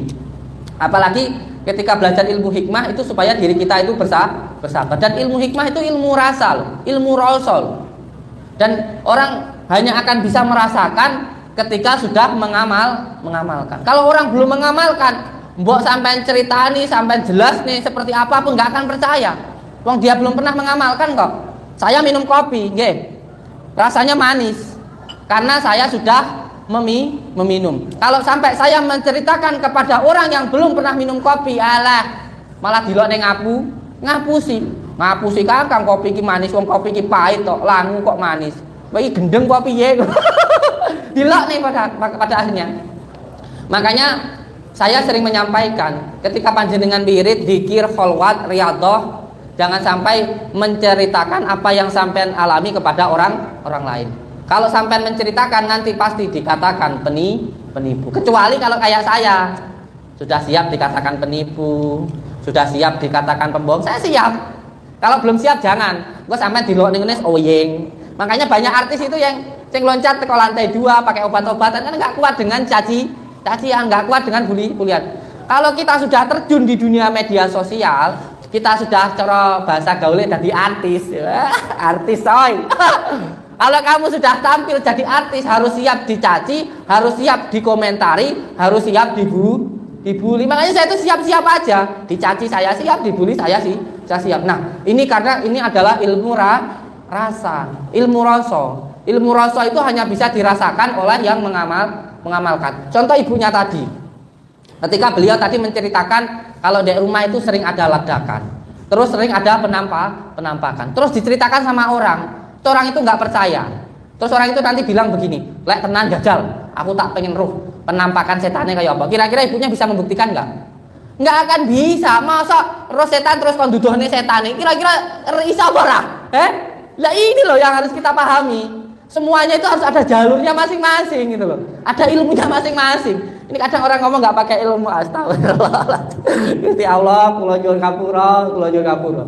Apalagi ketika belajar ilmu hikmah itu supaya diri kita itu bersabar. Dan ilmu hikmah itu ilmu rasa, ilmu rasul. Dan orang hanya akan bisa merasakan ketika sudah mengamalkan. Kalau orang belum mengamalkan, mbok sampai ceritani, sampai jelas nih seperti apa pun nggak akan percaya. Wong dia belum pernah mengamalkan kok. Saya minum kopi, nggih. Rasanya manis karena saya sudah meminum. Kalau sampai saya menceritakan kepada orang yang belum pernah minum kopi, malah dilokne ngapusi Kang kopi ki manis, wong kopi ki pahit tok, langu kok manis. Bagi gendeng kopi ye. Dilok nih pada akhirnya. Makanya saya sering menyampaikan ketika panjenengan wirid, dzikir, kholwat, riyadhah, jangan sampai menceritakan apa yang sampean alami kepada orang lain. Kalau sampean menceritakan nanti pasti dikatakan penipu. Kecuali kalau kayak saya sudah siap dikatakan penipu, sudah siap dikatakan pembohong, saya siap. Kalau belum siap jangan. Gua sampean dilok ning ngene oyeng. Makanya banyak artis itu yang loncat ke lantai 2 pakai obat-obatan kan nggak kuat dengan cacian, nggak kuat dengan bulian. Kalau kita sudah terjun di dunia media sosial, kita sudah cara bahasa gaulnya jadi artis, artis coy. Kalau kamu sudah tampil jadi artis, harus siap dicaci, harus siap dikomentari, harus siap dibully. Makanya saya itu siap-siap aja, dicaci saya siap, dibully saya siap. Nah, ini karena ini adalah ilmu rasa, ilmu rasa. Ilmu rasa itu hanya bisa dirasakan oleh yang mengamalkan. Contoh ibunya tadi, ketika beliau tadi menceritakan kalau di rumah itu sering ada ledakan, terus sering ada penampakan, terus diceritakan sama orang itu nggak percaya. Terus orang itu nanti bilang begini, lek tenan jajal, aku tak pengen roh penampakan setannya kayak apa. Kira-kira ibunya bisa membuktikan nggak? Nggak akan bisa. Masa roh setan terus konduduhnya setan ini, kira-kira isa ora? Lah ini loh yang harus kita pahami. Semuanya itu harus ada jalurnya masing-masing gitu loh. Ada ilmunya masing-masing. Ini kadang orang ngomong nggak pakai ilmu, astagfirullah. Gusti Allah, kula nyuwun ngapura.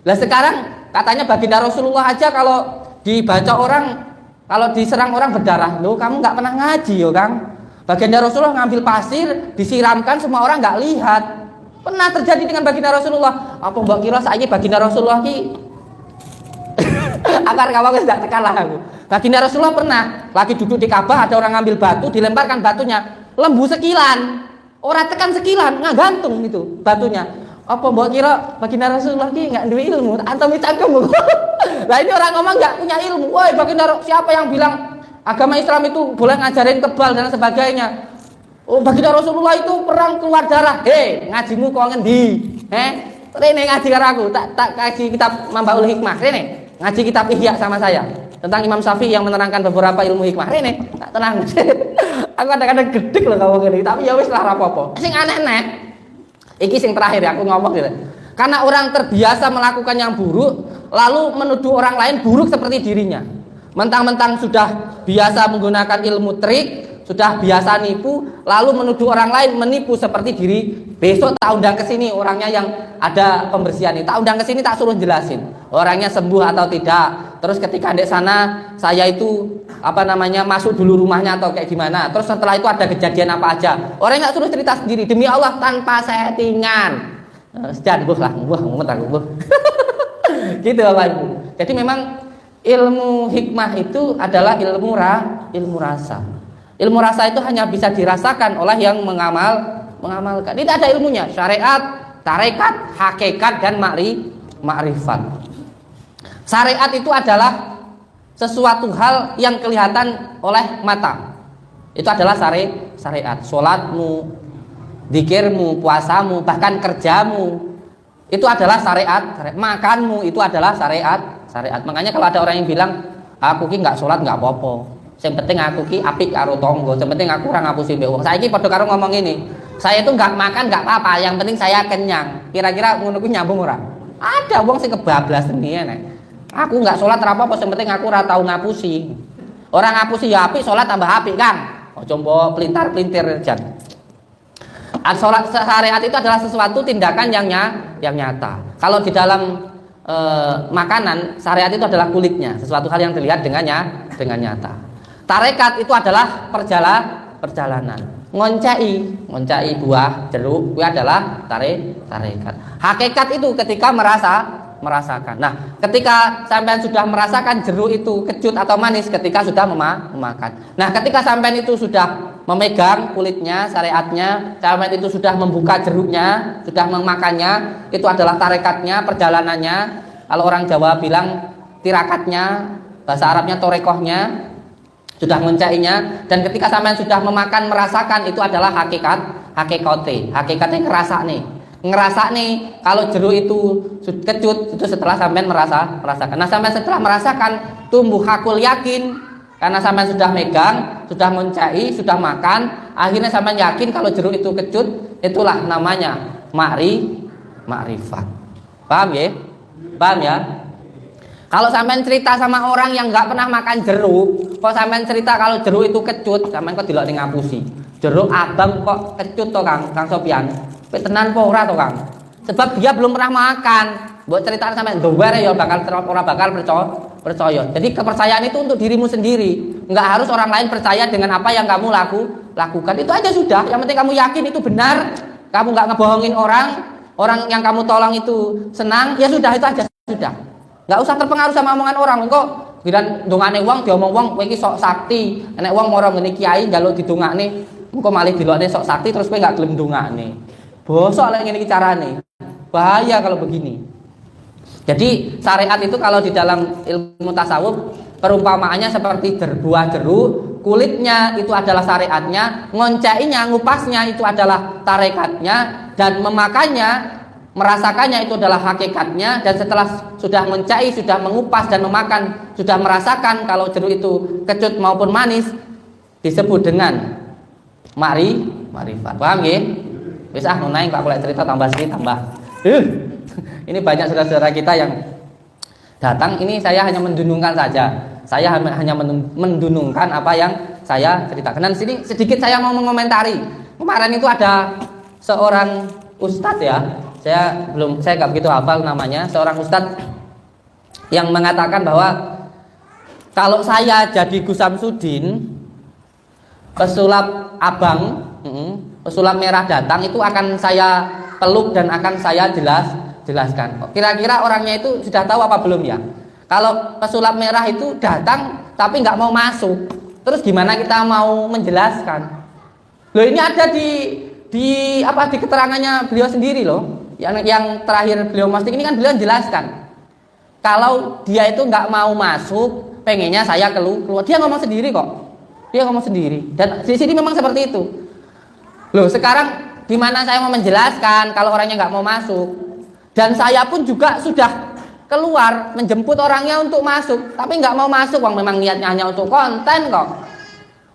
Lah sekarang katanya baginda Rasulullah aja kalau dibaca orang Kalau diserang orang berdarah, loh kamu nggak pernah ngaji yo Kang. Baginda Rasulullah ngambil pasir, disiramkan, semua orang nggak lihat. Pernah terjadi dengan baginda Rasulullah. Apa mbak kira saiki baginda Rasulullah ki akar kawang tidak tekan lah aku. Baginda Rasulullah pernah lagi duduk di Ka'bah, ada orang ngambil batu, dilemparkan batunya, lembu sekilan. Orang tekan sekilan, nggak gantung itu batunya. Apa mbak kira baginda Rasulullah ki nggak duwe ilmu? Antum cangkem. Nah ini orang ngomong nggak punya ilmu. Woi baginda, siapa yang bilang agama Islam itu boleh ngajarin kebal dan sebagainya? Oh baginda Rasulullah itu perang keluar darah. Hei ngajimu kok ngendi? Rene ngaji karo aku, tak kasih kitab Mambaul Hikmah. Rene ngaji kitab Ihya sama saya tentang Imam Syafi'i yang menerangkan beberapa ilmu hikmah. Rene tak tenang. Aku kadang-kadang gedek loh ngomong ini, tapi ya wis lah rapopo. Sing aneh-aneh. Iki sing terakhir ya aku ngomong gitu. Karena orang terbiasa melakukan yang buruk, lalu menuduh orang lain buruk seperti dirinya. Mentang-mentang sudah biasa menggunakan ilmu trik, sudah biasa nipu, lalu menuduh orang lain menipu seperti diri. Besok tak undang ke sini orangnya yang ada pembersihan ini. Tak undang ke sini, tak suruh jelasin orangnya sembuh atau tidak. Terus ketika di sana saya itu masuk dulu rumahnya atau kayak gimana. Terus setelah itu ada kejadian apa aja. Orang nggak suruh cerita sendiri demi Allah tanpa settingan. Sejan buh lah, mumet aku. Gitu Bapak Ibu. Jadi memang ilmu hikmah itu adalah ilmu rasa. Ilmu rasa itu hanya bisa dirasakan oleh yang mengamalkan. Tidak ada ilmunya. Syariat, tarekat, hakikat dan makrifat. Syariat itu adalah sesuatu hal yang kelihatan oleh mata. Itu adalah syariat. Sholatmu, zikirmu, puasamu, bahkan kerjamu itu adalah syariat. Makanmu itu adalah syariat. Makanya kalau ada orang yang bilang aku ki nggak sholat nggak apa-apa, yang penting aku ki apik karo tonggo, yang penting aku ora ngapusi mbek wong. Saiki padha karo ngomong ini, saya itu nggak makan nggak apa-apa, yang penting saya kenyang. Kira-kira ngono ku nyambung ora? Ada wong sing kebablas nih nek. Aku nggak sholat ora apa-apa, yang penting aku ora tau ngapusi. Orang ngapusi ya apik, sholat tambah apik kan. Ojo mbok pelintar-pelintir jan. Sholat syariat itu adalah sesuatu tindakan yang nyata. Kalau di dalam makanan, syariat itu adalah kulitnya, sesuatu hal yang dilihat dengan nyata. Tarekat itu adalah perjalanan. Ngoncai buah jeruk itu adalah tarekat. Hakikat itu ketika merasakan. Nah, ketika sampean sudah merasakan jeruk itu kecut atau manis ketika sudah memakan. Nah, ketika sampean itu sudah memegang kulitnya, syariatnya, sampean itu sudah membuka jeruknya, sudah memakannya, itu adalah tarekatnya, perjalanannya. Kalau orang Jawa bilang tirakatnya, bahasa Arabnya torekohnya, sudah mencainya. Dan ketika sampean sudah memakan, merasakan, itu adalah hakikatnya ngerasa nih kalau jeruk itu kecut itu setelah sampean merasakan. Nah, sampean setelah merasakan tumbuh hakul yakin karena sampean sudah megang, sudah mencai, sudah makan, akhirnya sampean yakin kalau jeruk itu kecut, itulah namanya makrifat. Paham ya? Kalau sampean cerita sama orang yang nggak pernah makan jeruk, kok sampean cerita kalau jeruk itu kecut, sampean kok dilok ning ngapusi. Jeruk abang kok kecut to Kang Sopyan. Tenan po ora to Kang? Sebab dia belum pernah makan. Mbok ceritaan sampean dower ya ora bakal percaya. Jadi kepercayaan itu untuk dirimu sendiri. Enggak harus orang lain percaya dengan apa yang kamu lakukan. Itu aja sudah. Yang penting kamu yakin itu benar. Kamu enggak ngebohongin orang yang kamu tolong itu senang, ya sudah itu aja sudah. Enggak usah terpengaruh sama omongan orang. Engko bidan dongane wong diomong wong kowe iki sok sakti. Nek wong mara ngene kiai njaluk didongakne, engko malih dilokne sok sakti terus kowe enggak gelem ndongakne. Bosok lek ngene iki carane. Bahaya kalau begini. Jadi syariat itu kalau di dalam ilmu tasawuf perumpamaannya seperti buah jeruk, kulitnya itu adalah syariatnya, ngoncainya, ngupasnya itu adalah tarekatnya, dan memakannya, merasakannya itu adalah hakikatnya. Dan setelah sudah mencai, sudah mengupas dan memakan, sudah merasakan kalau jeruk itu kecut maupun manis, disebut dengan makrifat. Paham ya? Wis nunaing Pak boleh cerita tambah sedikit tambah. Ini banyak saudara-saudara kita yang datang, ini saya hanya mendunungkan saja. Saya hanya mendunungkan apa yang saya ceritakan. Dan sini sedikit saya mau mengomentari. Kemarin itu ada seorang ustadz ya. Saya nggak begitu hafal namanya, seorang ustadz yang mengatakan bahwa Kalau saya jadi Gus Samsudin, pesulap abang, pesulap merah datang itu akan saya peluk dan akan saya jelaskan. Kira-kira orangnya itu sudah tahu apa belum ya? Kalau pesulap merah itu datang tapi nggak mau masuk, terus gimana kita mau menjelaskan? Loh ini ada di keterangannya beliau sendiri loh. Yang terakhir beliau masuk ini kan beliau jelaskan. Kalau dia itu nggak mau masuk, pengennya saya keluar. Dia ngomong sendiri kok. Dia ngomong sendiri. Dan di sini memang seperti itu. Loh sekarang gimana saya mau menjelaskan kalau orangnya nggak mau masuk? Dan saya pun juga sudah keluar menjemput orangnya untuk masuk, tapi nggak mau masuk. Wong memang niatnya hanya untuk konten kok.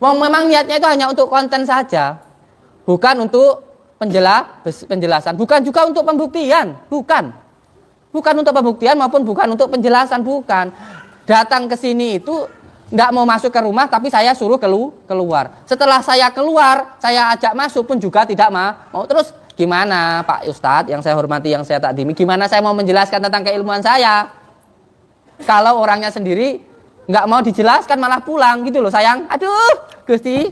Wong memang niatnya itu hanya untuk konten saja, bukan untuk penjelasan, bukan juga untuk pembuktian, bukan untuk pembuktian maupun bukan untuk penjelasan, bukan. Datang ke sini itu nggak mau masuk ke rumah, tapi saya suruh keluar. Setelah saya keluar, saya ajak masuk pun juga tidak mau. Terus gimana Pak Ustadz yang saya hormati, yang saya takdimi, gimana saya mau menjelaskan tentang keilmuan saya kalau orangnya sendiri nggak mau dijelaskan malah pulang gitu loh sayang. Aduh Gusti,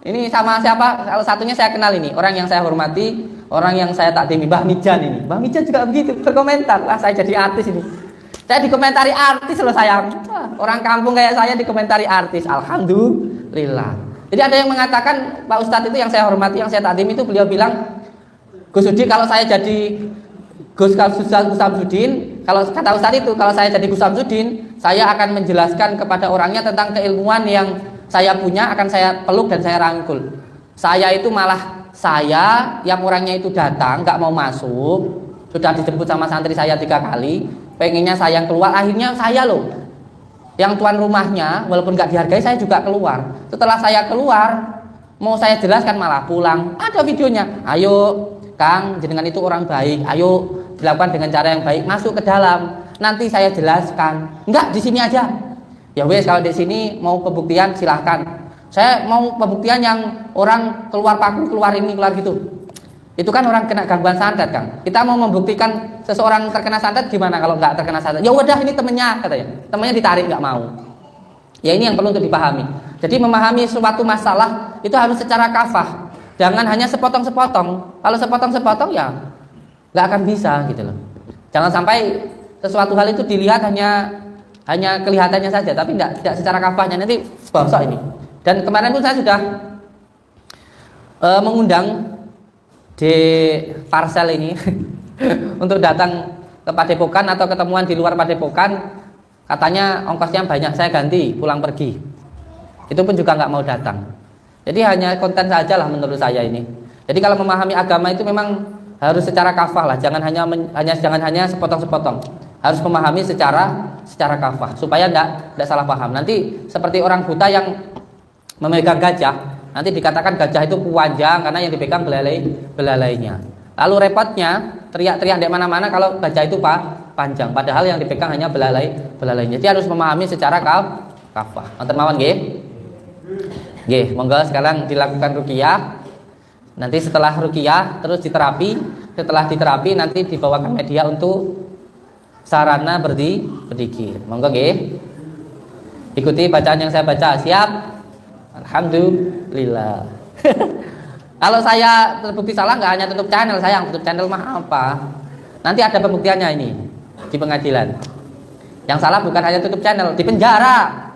ini sama siapa? Salah satunya saya kenal ini, orang yang saya hormati, orang yang saya takdimi, Mbah Mijan ini. Mbah Mijan juga begitu berkomentar, lah saya jadi artis ini. Saya dikomentari artis loh sayang. Orang kampung kayak saya dikomentari artis, alhamdulillah. Jadi ada yang mengatakan Pak Ustadz itu yang saya hormati, yang saya takdim itu beliau bilang, Gus Sudi kalau saya jadi Gus Samsudin, kalau kata Ustadz itu kalau saya jadi Gus Samsudin, saya akan menjelaskan kepada orangnya tentang keilmuan yang saya punya, akan saya peluk dan saya rangkul. Saya itu malah saya yang orangnya itu datang nggak mau masuk, sudah dijemput sama santri saya 3 kali, pengennya saya yang keluar, akhirnya saya loh yang tuan rumahnya, walaupun nggak dihargai saya juga keluar. Setelah saya keluar, mau saya jelaskan malah pulang. Ada videonya. Ayo Kang, jenengan itu orang baik. Ayo dilakukan dengan cara yang baik. Masuk ke dalam. Nanti saya jelaskan. Enggak, di sini aja. Ya wes, kalau di sini mau pembuktian silahkan. Saya mau pembuktian yang orang keluar paku, keluar ini, keluar gitu. Itu kan orang kena gangguan santet, Kang. Kita mau membuktikan seseorang terkena santet gimana kalau nggak terkena santet? Ya udah ini temennya katanya. Temennya ditarik nggak mau. Ya ini yang perlu untuk dipahami. Jadi memahami suatu masalah itu harus secara kafah. Jangan hanya sepotong-sepotong. Kalau sepotong-sepotong ya nggak akan bisa gitu loh. Jangan sampai sesuatu hal itu dilihat hanya kelihatannya saja, tapi tidak secara kafahnya, nanti bosok ini. Dan kemarin pun saya sudah mengundang di Parsel ini untuk datang ke Padepokan atau ketemuan di luar Padepokan. Katanya ongkosnya banyak, saya ganti pulang pergi. Itu pun juga nggak mau datang. Jadi hanya konten saja lah menurut saya ini. Jadi kalau memahami agama itu memang harus secara kafah lah, jangan hanya sepotong-sepotong. Harus memahami secara kafah supaya tidak salah paham. Nanti seperti orang buta yang memegang gajah, nanti dikatakan gajah itu panjang karena yang dipegang belalainya. Lalu repotnya teriak-teriak di mana-mana kalau gajah itu panjang, padahal yang dipegang hanya belalainya. Jadi harus memahami secara kafah. Wonten mawon nggih. Nggih, monggo sekarang dilakukan ruqyah. Nanti setelah ruqyah terus diterapi. Setelah diterapi nanti dibawakan media untuk sarana berzikir. Monggo nggih. Ikuti bacaan yang saya baca. Siap? Alhamdulillah. Kalau saya terbukti salah, nggak hanya tutup channel, saya yang tutup channel mah apa? Nanti ada pembuktiannya ini di pengadilan. Yang salah bukan hanya tutup channel, di penjara.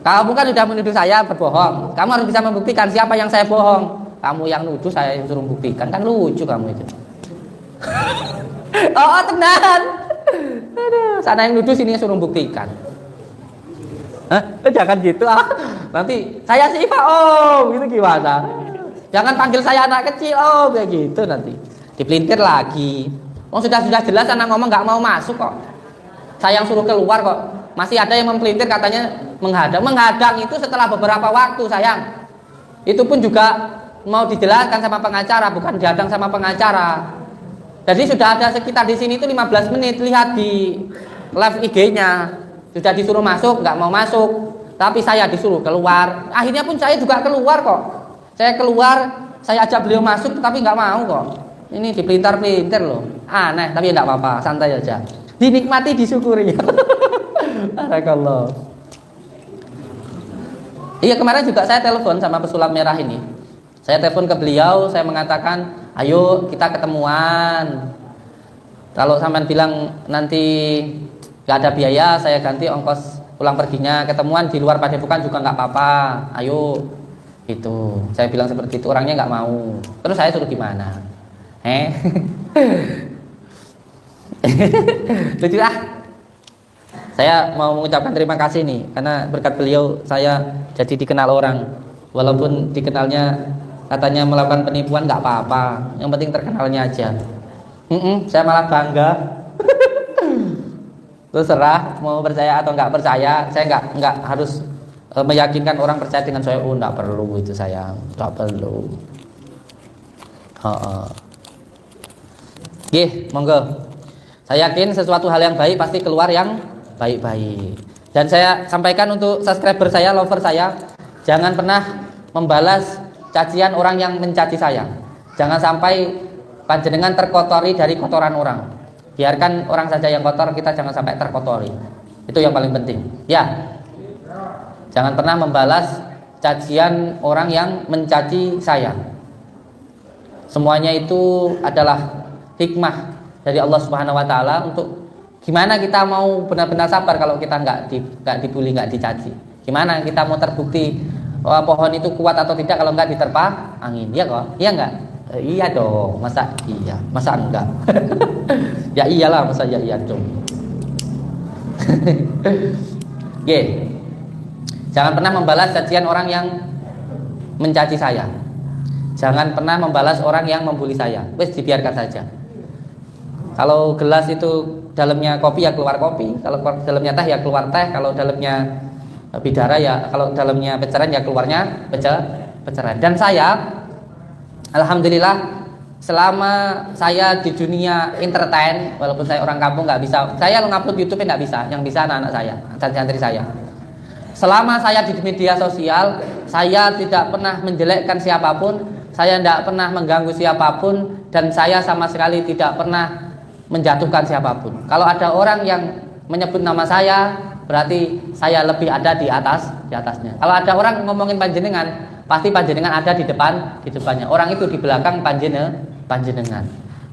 Kamu kan sudah menuduh saya berbohong. Kamu harus bisa membuktikan siapa yang saya bohong. Kamu yang nuduh, saya yang suruh buktikan. Kan lucu kamu itu. Oh tenan. Aduh, sana yang nuduh, sini yang suruh buktikan. Hah? Jangan gitu nanti saya si Iva gitu gimana? Jangan panggil saya anak kecil kayak gitu, nanti dipelintir lagi. Sudah jelas anak ngomong nggak mau masuk kok. Saya yang suruh keluar kok. Masih ada yang mempelintir katanya menghadang itu setelah beberapa waktu sayang. Itu pun juga mau dijelaskan sama pengacara, bukan dihadang sama pengacara. Jadi sudah ada sekitar di sini itu 15 menit, lihat di live IG-nya. Sudah disuruh masuk, nggak mau masuk, tapi saya disuruh keluar. Akhirnya pun saya juga keluar kok. Saya keluar, saya ajak beliau masuk, tapi nggak mau kok. Ini dipelintir-pelintir loh. Aneh, tapi nggak apa-apa, santai aja. Dinikmati, disyukuri. Barakallah. Iya, kemarin juga saya telepon sama pesulap merah ini. Saya telepon ke beliau, saya mengatakan, ayo kita ketemuan. Kalau sampean bilang nanti gak ada biaya, saya ganti ongkos pulang perginya. Ketemuan di luar Padepokan juga gak apa-apa. Ayo, gitu. Saya bilang seperti itu, orangnya gak mau. Terus saya suruh gimana? Lucu ah. Saya mau mengucapkan terima kasih nih, karena berkat beliau saya jadi dikenal orang. Walaupun dikenalnya katanya melakukan penipuan nggak apa-apa, yang penting terkenalnya aja. Saya malah bangga. Terserah mau percaya atau nggak percaya, saya nggak harus meyakinkan orang percaya dengan saya. Oh, nggak perlu itu, saya nggak perlu. Monggo. Saya yakin sesuatu hal yang baik pasti keluar yang baik-baik. Dan saya sampaikan untuk subscriber saya, lover saya, jangan pernah membalas cacian orang yang mencaci saya. Jangan sampai panjenengan terkotori dari kotoran orang. Biarkan orang saja yang kotor, kita jangan sampai terkotori. Itu yang paling penting. Ya. Jangan pernah membalas cacian orang yang mencaci saya. Semuanya itu adalah hikmah dari Allah Subhanahu wa taala untuk gimana kita mau benar-benar sabar kalau kita nggak dibully, nggak dicaci. Gimana kita mau terbukti pohon itu kuat atau tidak kalau nggak diterpa angin? Iya kok? Iya nggak? Iya dong. Masa iya? Masa enggak? Ya iyalah, masa iya dong. Jangan pernah membalas cacian orang yang mencaci saya. Jangan pernah membalas orang yang membuli saya. Wes, dibiarkan saja. Kalau gelas itu dalamnya kopi ya keluar kopi, kalau dalamnya teh ya keluar teh, kalau dalamnya bidara ya, kalau dalamnya peceran ya keluarnya peceran. Dan saya, alhamdulillah, selama saya di dunia entertain, walaupun saya orang kampung nggak bisa, saya ngupload YouTube nggak bisa, yang bisa anak-anak saya, santri-santri saya. Selama saya di media sosial, saya tidak pernah menjelekkan siapapun, saya tidak pernah mengganggu siapapun, dan saya sama sekali tidak pernah menjatuhkan siapapun. Kalau ada orang yang menyebut nama saya, berarti saya lebih ada di atasnya. Kalau ada orang ngomongin panjenengan, pasti panjenengan ada di depannya. Orang itu di belakang panjenengan.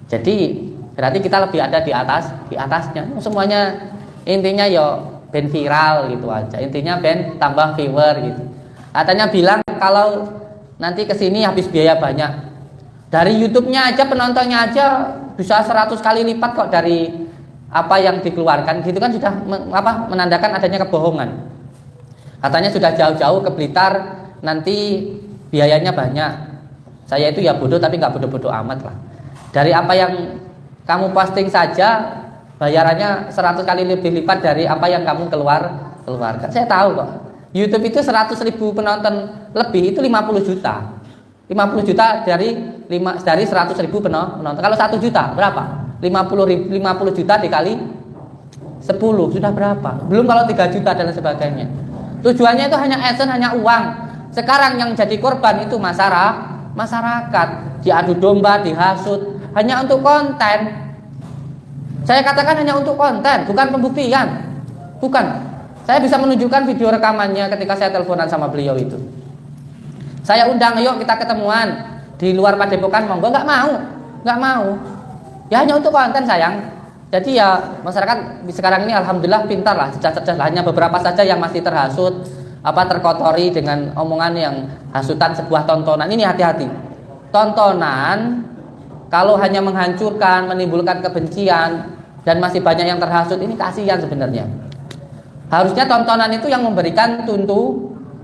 Jadi berarti kita lebih ada di atasnya. Semuanya intinya yo ben viral gitu aja. Intinya ben tambah viewer gitu. Katanya bilang kalau nanti kesini habis biaya banyak. Dari YouTube-nya aja, penontonnya aja bisa 100 kali lipat kok dari apa yang dikeluarkan. Gitu kan sudah menandakan adanya kebohongan. Katanya sudah jauh-jauh ke Blitar, nanti biayanya banyak. Saya itu ya bodoh tapi nggak bodoh-bodoh amat lah. Dari apa yang kamu posting saja, bayarannya 100 kali lebih lipat dari apa yang kamu keluarkan. Saya tahu kok. YouTube itu 100.000 penonton lebih itu 50 juta. 50 juta dari 100.000 penonton. Kalau 1 juta berapa? 50 juta dikali 10 sudah berapa? Belum kalau 3 juta dan sebagainya. Tujuannya itu hanya adsense, hanya uang. Sekarang yang jadi korban itu masyarakat. Diadu domba, dihasut, hanya untuk konten. Saya katakan hanya untuk konten, bukan pembuktian. Bukan. Saya bisa menunjukkan video rekamannya ketika saya teleponan sama beliau itu. Saya undang, yuk kita ketemuan di luar Padepokan, monggo, nggak mau. Ya hanya untuk konten sayang. Jadi ya masyarakat sekarang ini alhamdulillah pintar lah, cerdas-cerdas lah. Hanya beberapa saja yang masih terhasut, terkotori dengan omongan yang hasutan sebuah tontonan. Ini hati-hati. Tontonan kalau hanya menghancurkan, menimbulkan kebencian dan masih banyak yang terhasut, ini kasihan sebenarnya. Harusnya tontonan itu yang memberikan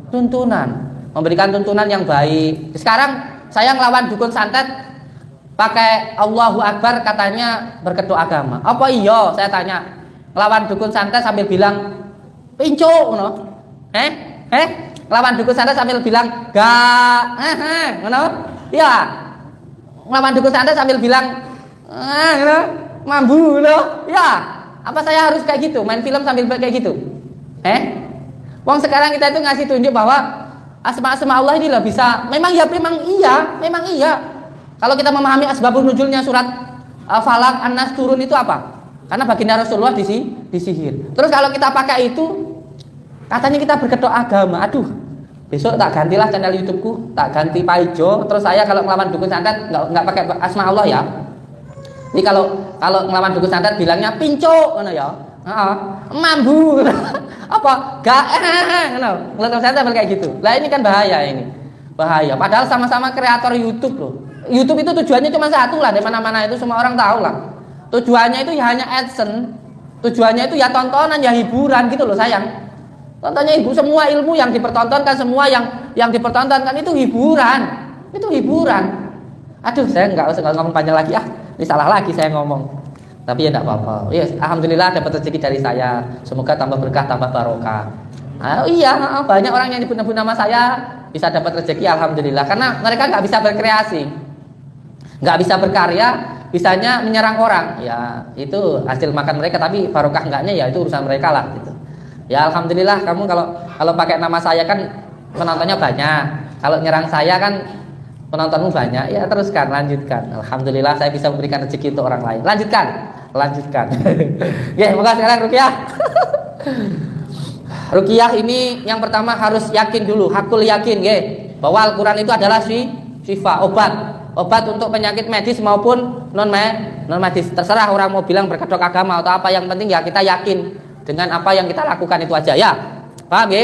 tuntunan. Memberikan tuntunan yang baik. Sekarang saya ngelawan dukun santet pakai Allahu Akbar, katanya berkedok agama. Apa iya? Saya tanya. Ngelawan dukun santet sambil bilang pincu, ngono. Ngelawan dukun santet sambil bilang gak, ngono. Iya. Ngelawan dukun santet sambil bilang ngono, mambu, ngono. Ya. Apa saya harus kayak gitu? Main film sambil kayak gitu? Wong sekarang kita itu ngasih tunjuk bahwa asma-asma Allah ini lah bisa, memang iya. Kalau kita memahami asbabun nuzulnya surat Falaq, An-Nas turun itu apa? Karena baginda Rasulullah disihir. Terus kalau kita pakai itu, katanya kita berkedok agama. Aduh, besok tak gantilah channel YouTubeku, tak ganti Paijo. Terus saya kalau ngelawan dukun santet nggak pakai asma Allah ya. Jadi kalau ngelawan dukun santet bilangnya pinco, ngono ya. Mambu, apa? Gak, ngono. Ngelawan santet kayak gitu. Lah ini kan bahaya ini. Bahaya. Padahal sama-sama kreator YouTube loh. YouTube itu tujuannya cuma satu lah, di mana-mana itu semua orang tahu lah. Tujuannya itu ya hanya AdSense. Tujuannya itu ya tontonan, ya hiburan gitu loh sayang. Tontonnya ibu, semua ilmu yang dipertontonkan, semua yang dipertontonkan itu hiburan. Itu hiburan. Aduh, saya nggak usah ngomong panjang lagi ini salah lagi saya ngomong. Tapi ya enggak apa-apa. Ya, alhamdulillah dapat rezeki dari saya. Semoga tambah berkah, tambah barokah. Iya, banyak orang yang nyebut-nyebut nama saya bisa dapat rezeki, alhamdulillah. Karena mereka nggak bisa berkreasi, nggak bisa berkarya, bisanya menyerang orang. Ya, itu hasil makan mereka. Tapi barokah enggaknya ya itu urusan mereka lah gitu. Ya alhamdulillah, kamu kalau pakai nama saya kan penontonnya banyak. Kalau nyerang saya kan penontonmu banyak. Ya teruskan, lanjutkan. Alhamdulillah saya bisa memberikan rezeki untuk orang lain. Lanjutkan. Oke, moga sekarang ruqyah. Ruqyah ini yang pertama harus yakin dulu, hakul yakin bahwa Al-Qur'an itu adalah syifa, obat untuk penyakit medis maupun non medis. Terserah orang mau bilang berkedok agama atau apa, yang penting ya kita yakin dengan apa yang kita lakukan itu aja ya. Paham ya?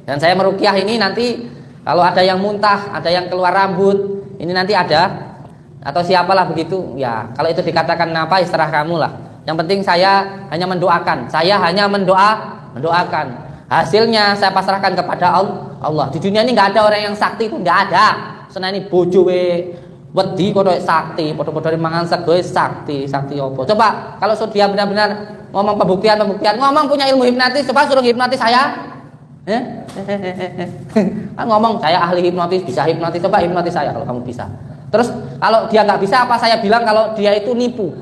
Dan saya meruqyah ini nanti kalau ada yang muntah, ada yang keluar rambut, ini nanti ada atau siapalah begitu ya. Kalau itu dikatakan apa, istilah kamu lah. Yang penting saya hanya mendoakan. Saya hanya mendoakan. Hasilnya saya pasrahkan kepada Allah. Di dunia ini nggak ada orang yang sakti, itu nggak ada. Senani bojo wedi kono sakti, padha-padha mangan sego sakti opo. Coba kalau dia benar-benar ngomong pembuktian, ngomong punya ilmu hipnotis, coba suruh hipnotis saya. Kan ngomong saya ahli hipnotis, bisa hipnotis, coba hipnotis saya kalau kamu bisa. Terus kalau dia nggak bisa, apa saya bilang kalau dia itu nipu?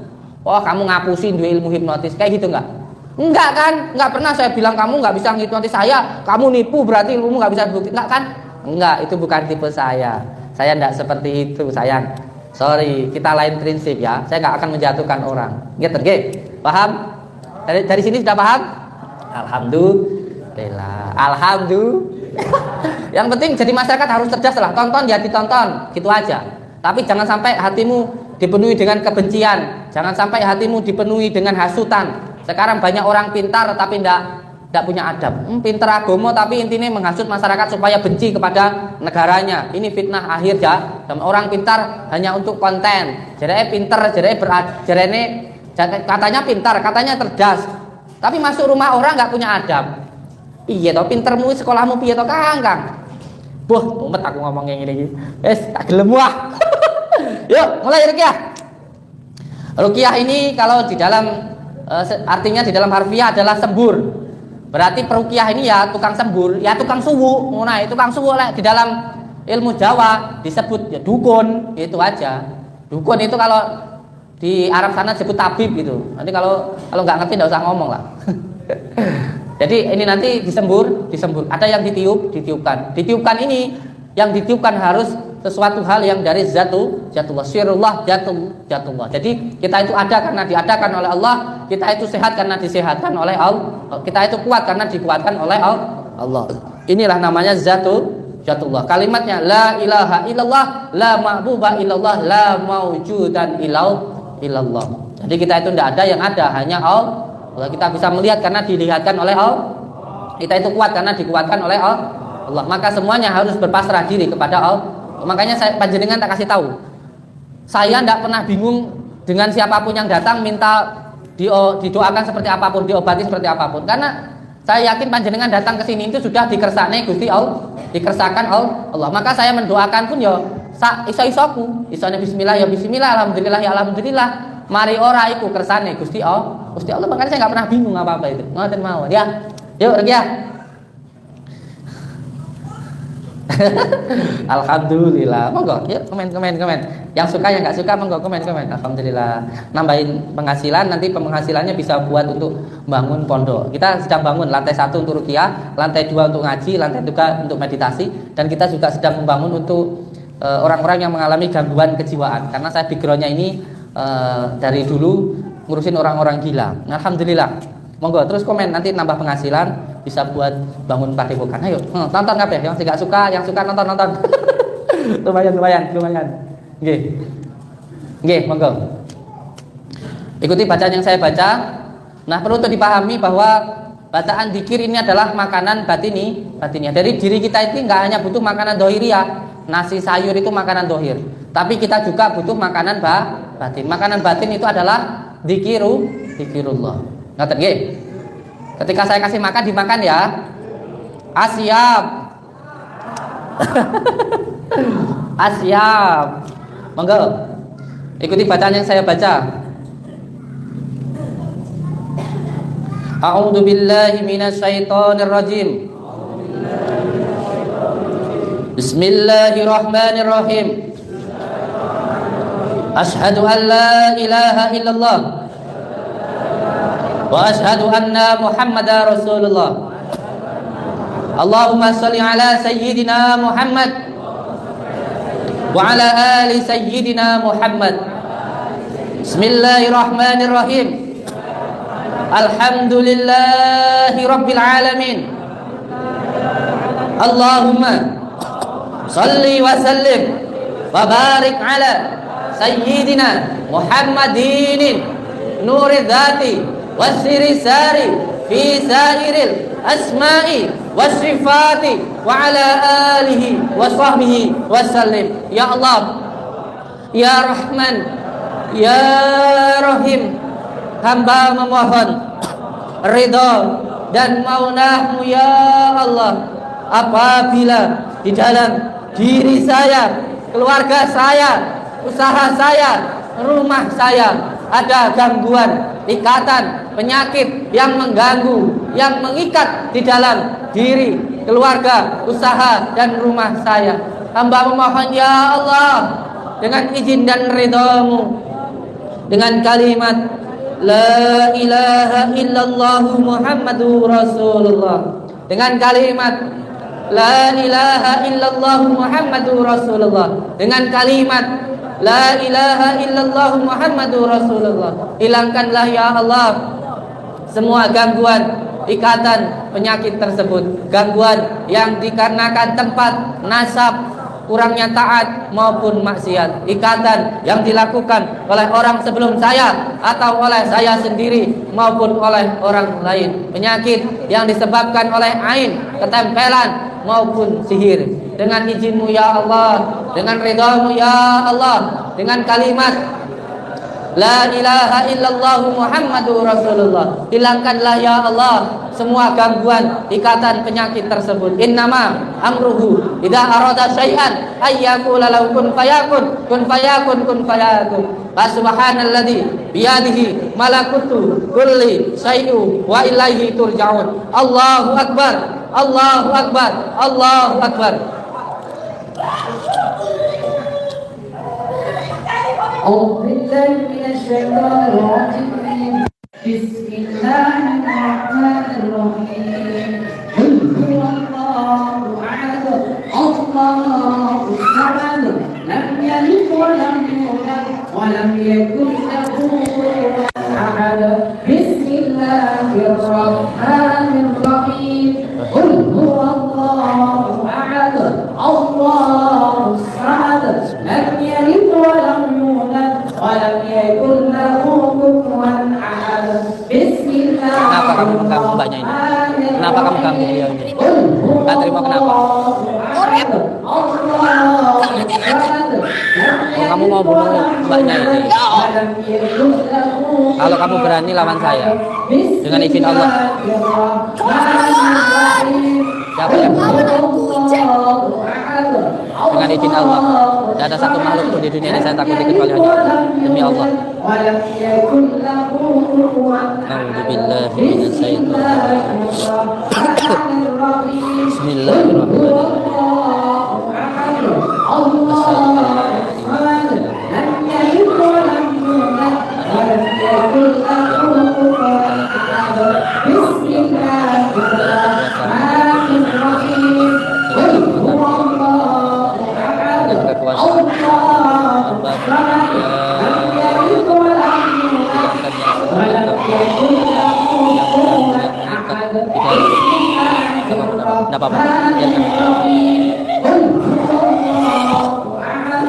Oh kamu ngapusin dua ilmu hipnotis, kayak gitu nggak? Enggak kan? Nggak pernah saya bilang kamu nggak bisa hipnotis saya, kamu nipu berarti ilmu nggak bisa bukti, nggak kan? Enggak, itu bukan tipe saya. Saya enggak seperti itu sayang. Sorry, kita lain prinsip ya. Saya nggak akan menjatuhkan orang. Gitu, paham? Dari sini sudah paham? Alhamdulillah. Yang penting jadi masyarakat harus cerdas lah. Tonton ya ditonton, gitu aja. Tapi jangan sampai hatimu dipenuhi dengan kebencian. Jangan sampai hatimu dipenuhi dengan hasutan. Sekarang banyak orang pintar tapi tidak punya adab. Pintar agomo tapi intinya menghasut masyarakat supaya benci kepada negaranya. Ini fitnah akhir ya. Dan orang pintar hanya untuk konten. Jadi pintar, jadi katanya pintar, katanya cerdas. Tapi masuk rumah orang nggak punya adab. Iya toh, pintermu sekolahmu piye toh Kang. Boh, umet aku ngomong yang ini. Tak gelem wah. Yuk, mulai ruqyah. Ruqyah ini kalau di dalam artinya di dalam harfiah adalah sembur. Berarti peruqyah ini ya tukang sembur, ya tukang suwu. Nah, tukang suwu di dalam ilmu Jawa disebut ya dukun, itu aja. Dukun itu kalau di Arab sana disebut tabib gitu. Nanti kalau nggak ngerti nggak usah ngomong lah. Jadi ini nanti disembur. Ada yang ditiupkan. Ditiupkan ini yang ditiupkan harus sesuatu hal yang dari zatullah, sirullah, zatullah. Jadi kita itu ada karena diadakan oleh Allah, kita itu sehat karena disehatkan oleh Allah, kita itu kuat karena dikuatkan oleh Allah. Inilah namanya zatullah. Kalimatnya la ilaha illallah, la ma'buba illallah, la maujudan illallah. Jadi kita itu tidak ada, yang ada hanya Allah. Kita bisa melihat karena dilihatkan oleh Allah. Kita itu kuat karena dikuatkan oleh Allah. Maka semuanya harus berpasrah diri kepada Allah. Makanya saya panjenengan tak kasih tahu. Saya tidak pernah bingung dengan siapapun yang datang minta didoakan seperti apapun, diobati seperti apapun. Karena saya yakin panjenengan datang ke sini itu sudah dikersakne Gusti Allah, dikersakan Allah. Maka saya mendoakan pun ya iso-isoku. Isone bismillah ya bismillah, alhamdulillah ya alhamdulillah. Mari ora iku kersane Gusti Allah. Makanya saya enggak pernah bingung apa-apa itu. Ngoten mawon ya. Yuk ruqyah. Alhamdulillah. Monggo, yuk komen. Yang suka yang enggak suka monggo komen. Alhamdulillah. Nambahin penghasilan, nanti penghasilannya bisa buat untuk bangun pondok. Kita sedang bangun lantai 1 untuk ruqyah, lantai 2 untuk ngaji, lantai 3 untuk meditasi, dan kita juga sedang membangun untuk orang-orang yang mengalami gangguan kejiwaan. Karena saya backgroundnya ini dari dulu ngurusin orang-orang gila. Alhamdulillah. Monggo terus komen, nanti nambah penghasilan, bisa buat bangun padepokan. Ayo, tonton kabeh yang tidak suka, yang suka nonton. lumayan. Nggih, monggo. Ikuti bacaan yang saya baca. Nah, perlu untuk dipahami bahwa bacaan dzikir ini adalah makanan batiniah. Dari diri kita itu enggak hanya butuh makanan dohiriyah, nasi sayur itu makanan dohir, tapi kita juga butuh makanan batin. Makanan batin itu adalah dzikirullah. Ngaten nggih. Ketika saya kasih makan dimakan ya. Asyap. Asyap. Monggo. Ikuti bacaan yang saya baca. A'udzu billahi minasy syaithanir rajim. Bismillahirrahmanirrahim. Asyhadu an la ilaha illallah wa asyhadu anna Muhammadar Rasulullah. Allahumma shalli ala sayyidina Muhammad wa ala ali sayyidina Muhammad. Bismillahirrahmanirrahim. Alhamdulillahi rabbil alamin. Allahumma shalli wa sallim wa barik ala sayyidina Muhammadin nuri dzati wasiri sari fi sairil asma'i wasifati wa ala alihi wa sahbihi wasallim. Ya Allah, Ya Rahman, Ya Rahim, hamba memohon ridha dan maunah-Mu ya Allah apabila di dalam diri saya, keluarga saya, usaha saya, rumah saya ada gangguan, ikatan, penyakit yang mengganggu, yang mengikat di dalam diri, keluarga, usaha, dan rumah saya. Hamba memohon ya Allah dengan izin dan ridha-Mu, dengan kalimat La ilaha illallah Muhammadur Rasulullah, dengan kalimat La ilaha illallah Muhammadur Rasulullah, dengan kalimat La ilaha illallah Muhammadur Rasulullah. Hilangkanlah ya Allah semua gangguan, ikatan, penyakit tersebut. Gangguan yang dikarenakan tempat, nasab, kurangnya taat maupun maksiat. Ikatan yang dilakukan oleh orang sebelum saya atau oleh saya sendiri maupun oleh orang lain. Penyakit yang disebabkan oleh ain, ketempelan maupun sihir. Dengan izin-Mu ya Allah, dengan ridha-Mu ya Allah, dengan kalimat La ilaha illallah Muhammadur Rasulullah, hilangkanlah ya Allah semua gangguan, ikatan, penyakit tersebut. Innama amruhu idza arada syai'an ayyaqula lahu kun fayakun, kun fayakun, kun fayakun. Subhanalladzi biyadihi malakutu kulli syai'in wa ilaihi turja'un. Allahu akbar, Allahu akbar, Allahu akbar. أعوذ بالله من الشيطان الرجيم. بسم الله الرحمن الرحيم. قل هو الله أحد الله الصمد لم يلد ولم يولد ولم يكن له كفوا أحد. بسم الله الرحمن الرحيم. قل هو الله أحد الله الصمد لم يلد ولم يولد ولم يكن له كفوا أحد. بسم الله. Kenapa kamu mengganggu mbaknya ini? Kenapa kamu ganggu dia ini? Nggak terima kenapa? Kamu mau bunuh mbaknya ini? Kalau kamu berani lawan saya dengan izin Allah. Siapa yang dengan izin Allah? Tidak ada satu makhluk pun di dunia ini saya takuti kecuali hanya Allah. Demi Allah. A'udzubillahi minasyaitonir Bismillahirrahmanirrahim. Tidak apa-apa.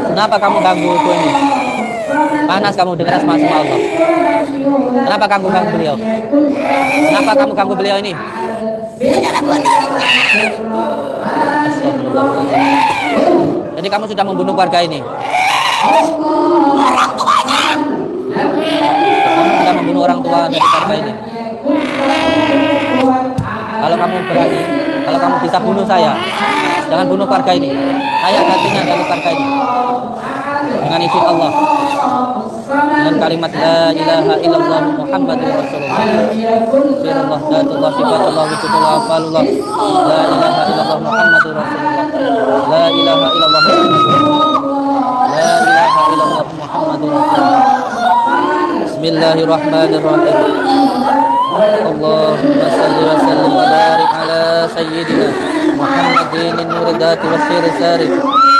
Kenapa kamu ganggu itu ini? Panas kamu dengar asma Allah. Kenapa kamu ganggu beliau? Kenapa kamu ganggu beliau ini? Jadi kamu sudah membunuh keluarga ini. Kamu sudah membunuh orang tua dari keluarga ini. Kalau kamu berani, kalau kamu bisa bunuh saya, jangan bunuh keluarga ini. Saya gantinya dari keluarga ini. Dengan izin Allah, dengan kalimat la ilaha illallah Muhammadur Rasulullah. Bismillah, datullah, sifatullah, wujudullah, afalullah. La ilaha illallah Muhammadur Rasulullah. La ilaha illallah Muhammadur. La ilaha illallah Muhammadur Rasulullah. Bismillahirrahmanirrahim. Allahumma salli wa sallim wa barik ala sayyidina Muhammadin nuridati wa siri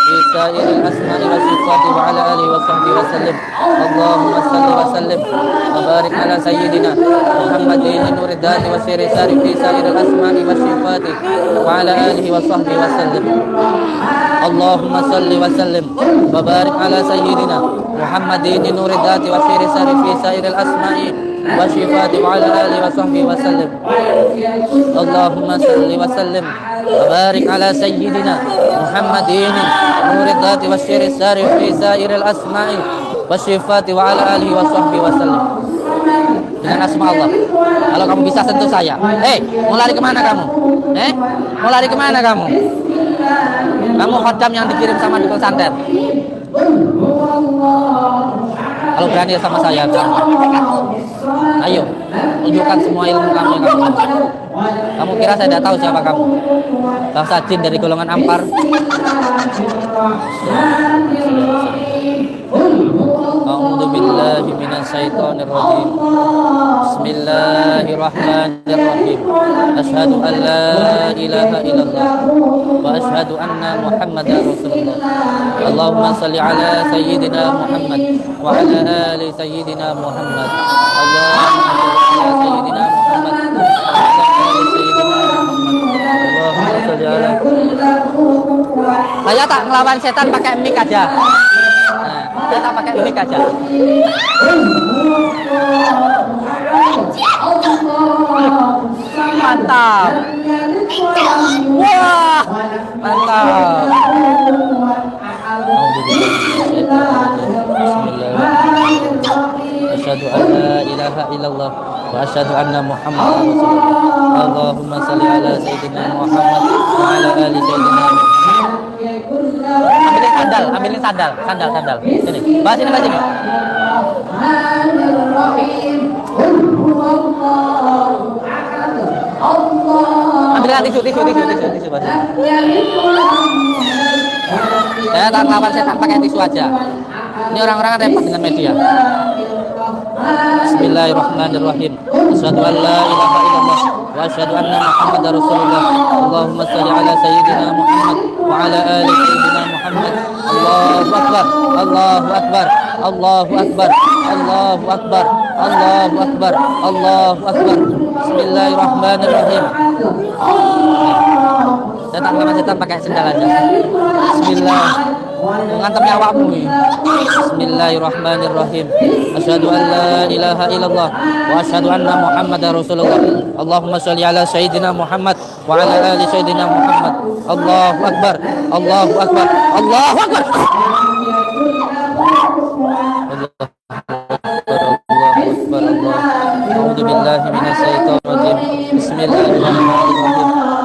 في سائر الأسماء والصفات وعلى آله وصحبه وسلم. اللهم صل وسلم وبارك على سيدنا محمد نور الذات وسير سار في سائر الأسماء والصفات وعلى آله وصحبه وسلم. اللهم صل وسلم وبارك على سيدنا محمد نور الذات وسير سار في سائر الأسماء والصفات وعلى آله وصحبه وسلم. اللهم صل وسلم وبارك على سيدنا محمد نور الذات والسير الساري في سائر الأسماء والصفات وعلى آله وصحبه وسلم. Dengan asma Allah. Kalau kamu bisa sentuh saya. Mau lari kemana kamu? Mau lari kemana kamu? Kamu khodam yang dikirim sama dukun santet. Kalau berani sama saya, ayo tunjukkan semua ilmu kamu yang kamu. Kamu kira saya tidak tahu siapa kamu? Bangsa jin dari golongan Ampar. A'udzu billahi minasyaitonir rajim. Bismillahirrahmanirrahim. Asyhadu an la ilaha illallah wa asyhadu anna Muhammadar Rasulullah. Allahumma shalli ala sayyidina Muhammad wa ala ali sayyidina Muhammad. Allahumma shalli ala sayyidina Muhammad wa ala ali sayyidina Muhammad. Allahumma shalli ala. Saya tak ngelawan setan pakai mic aja. Saya tak pakai mic aja. Mantap. Wah, mantap. Asyhadu an la ilaha illallah wa asyhadu anna Muhammadar Rasulullah. Allahumma shalli ala sayyidina Muhammad wa ala ali sayyidina Muhammad. Ambilin sandal. Sini. Bahas sini. Ambilin tisu bahas. Saya tak lawan setan pakai tisu aja. Ini orang-orang repot dengan media. Bismillahirrahmanirrahim. Asyhadu an la ilaha illallah wa asyhadu anna Muhammadar Rasulullah. Allahumma shalli ala sayyidina Muhammad wa ala ali sayyidina Muhammad. Allahu akbar. Allahu akbar. Allahu akbar. Allahu akbar. Allahu akbar. Allahu akbar. Bismillahirrahmanirrahim. Saya tak lawan setan pakai sendal aja. Bismillah. Mengantar nyawamu. Bismillahirrahmanirrahim. Asyhadu an la ilaha illallah wa asyhadu anna Muhammadar Rasulullah. Allahumma shalli ala sayyidina Muhammad wa ala ali sayyidina Muhammad. Allahu akbar. Allahu akbar. Allahu akbar. A'udzu billahi minasy syaithanir rajim. Bismillahirrahmanirrahim.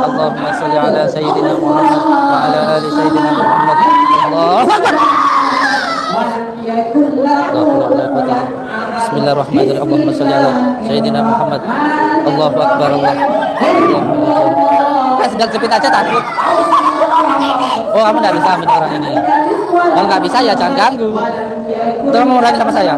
Allahumma shalli ala sayyidina Muhammad wa ala ali sayyidina Muhammad. Allahu akbar. Bismillahirrahmanirrahim. Allahumma shalli ala sayyidina Muhammad. Allahu akbar. Allah. Sedang jepit aja takut. Oh, kamu tidak bisa ambil orang ini. Kalau nggak bisa ya jangan ganggu. Terus mau berani sama saya.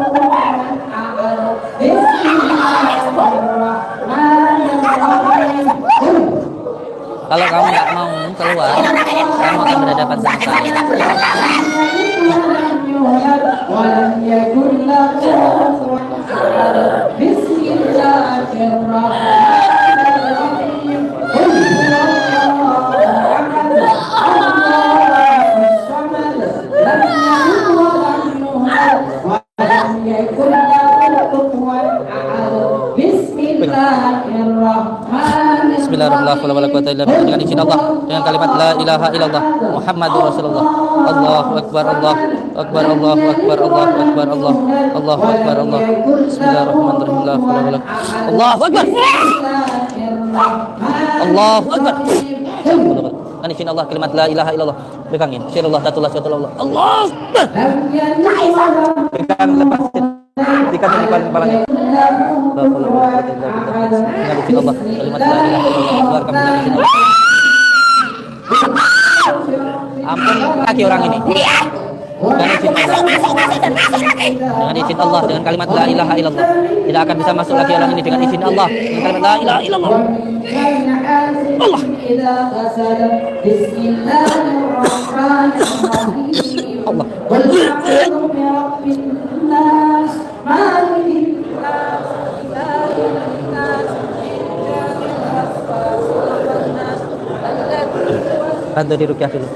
Kalau kamu nggak mau keluar, kamu akan berhadapan sama saya. Bismillahirrahmanirrahim. Dengan izin Allah, dengan kalimat la ilaha illallah Muhammadur Rasulullah. Allahu akbar, Allahu akbar, Allahu akbar, Allahu akbar, Allahu akbar, Allah. Bismillahirrahmanirrahim. Allahu akbar. Allahu akbar. Dengan izin Allah, kalimat la ilaha illallah. Pegangin. Syirullah datullah syatullah. Allahu akbar. Pegang lepasin. Dikat di depan kepalanya. Dengan izin Allah, kalimat la ilaha illallah. Keluarkan dengan izin Allah. Ampun lagi orang ini. Dengan izin Allah. Dengan izin Allah, dengan kalimat la ilaha illallah. Tidak akan bisa masuk lagi orang ini dengan izin Allah. Dengan kalimat la ilaha illallah. Allah. Allah. Bantu di rukyah dulu.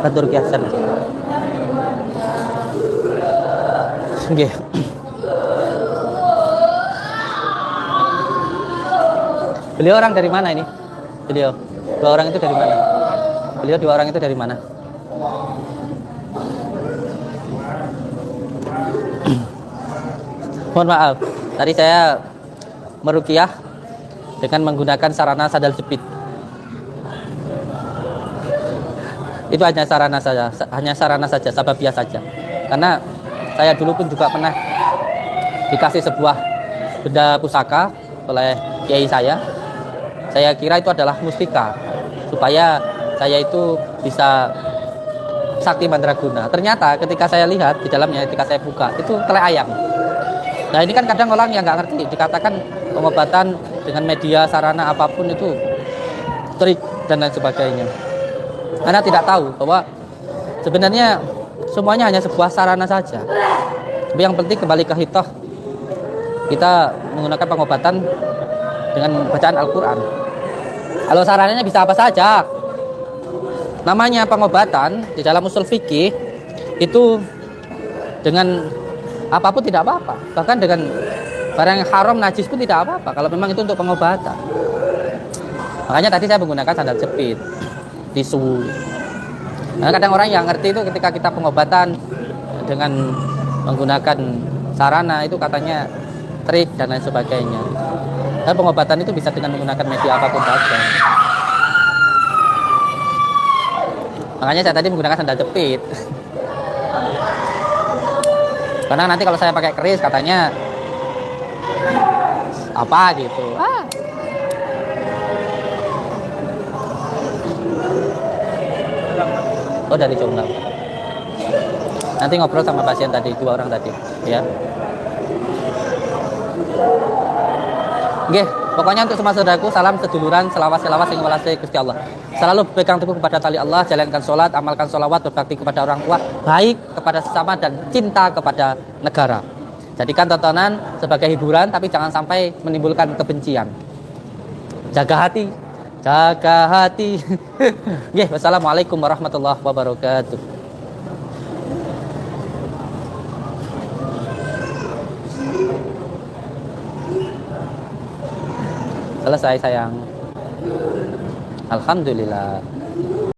Bantu rukyah sana. Nggih. Beliau orang dari mana ini? Beliau. Dua orang itu dari mana? Beliau dua orang itu dari mana? Mohon maaf, tadi saya meruqyah dengan menggunakan sarana sandal jepit. Itu hanya sarana saja, sababiah saja. Karena saya dulu pun juga pernah dikasih sebuah benda pusaka oleh kiai saya. Saya kira itu adalah mustika supaya saya itu bisa sakti mandraguna. Ternyata ketika saya lihat di dalamnya, ketika saya buka, itu telai ayam. Nah ini kan kadang orang yang nggak ngerti, dikatakan pengobatan dengan media sarana apapun itu trik dan lain sebagainya. Anda tidak tahu bahwa sebenarnya semuanya hanya sebuah sarana saja. Tapi yang penting kembali ke hitoh, kita menggunakan pengobatan dengan bacaan Al-Quran. Kalau sarananya bisa apa saja. Namanya pengobatan di dalam usul fikih itu dengan apapun tidak apa-apa. Bahkan dengan barang yang haram najis pun tidak apa-apa kalau memang itu untuk pengobatan. Makanya tadi saya menggunakan sandal jepit, tisu. Nah, kadang orang yang ngerti itu ketika kita pengobatan dengan menggunakan sarana itu katanya trik dan lain sebagainya. Dan pengobatan itu bisa dengan menggunakan media apapun saja. Makanya saya tadi menggunakan sandal jepit. Karena nanti kalau saya pakai keris katanya apa gitu. Oh dari Jombang. Nanti ngobrol sama pasien tadi, dua orang tadi, ya. Oke, pokoknya untuk semua saudaraku, salam seduluran, selawas yang walase Gusti Allah. Selalu pegang teguh kepada tali Allah, jalankan sholat, amalkan sholawat, berbakti kepada orang tua, baik kepada sesama dan cinta kepada negara. Jadikan tontonan sebagai hiburan, tapi jangan sampai menimbulkan kebencian. Jaga hati, jaga hati. Oke, wassalamualaikum warahmatullahi wabarakatuh. Selesai sayang. Alhamdulillah.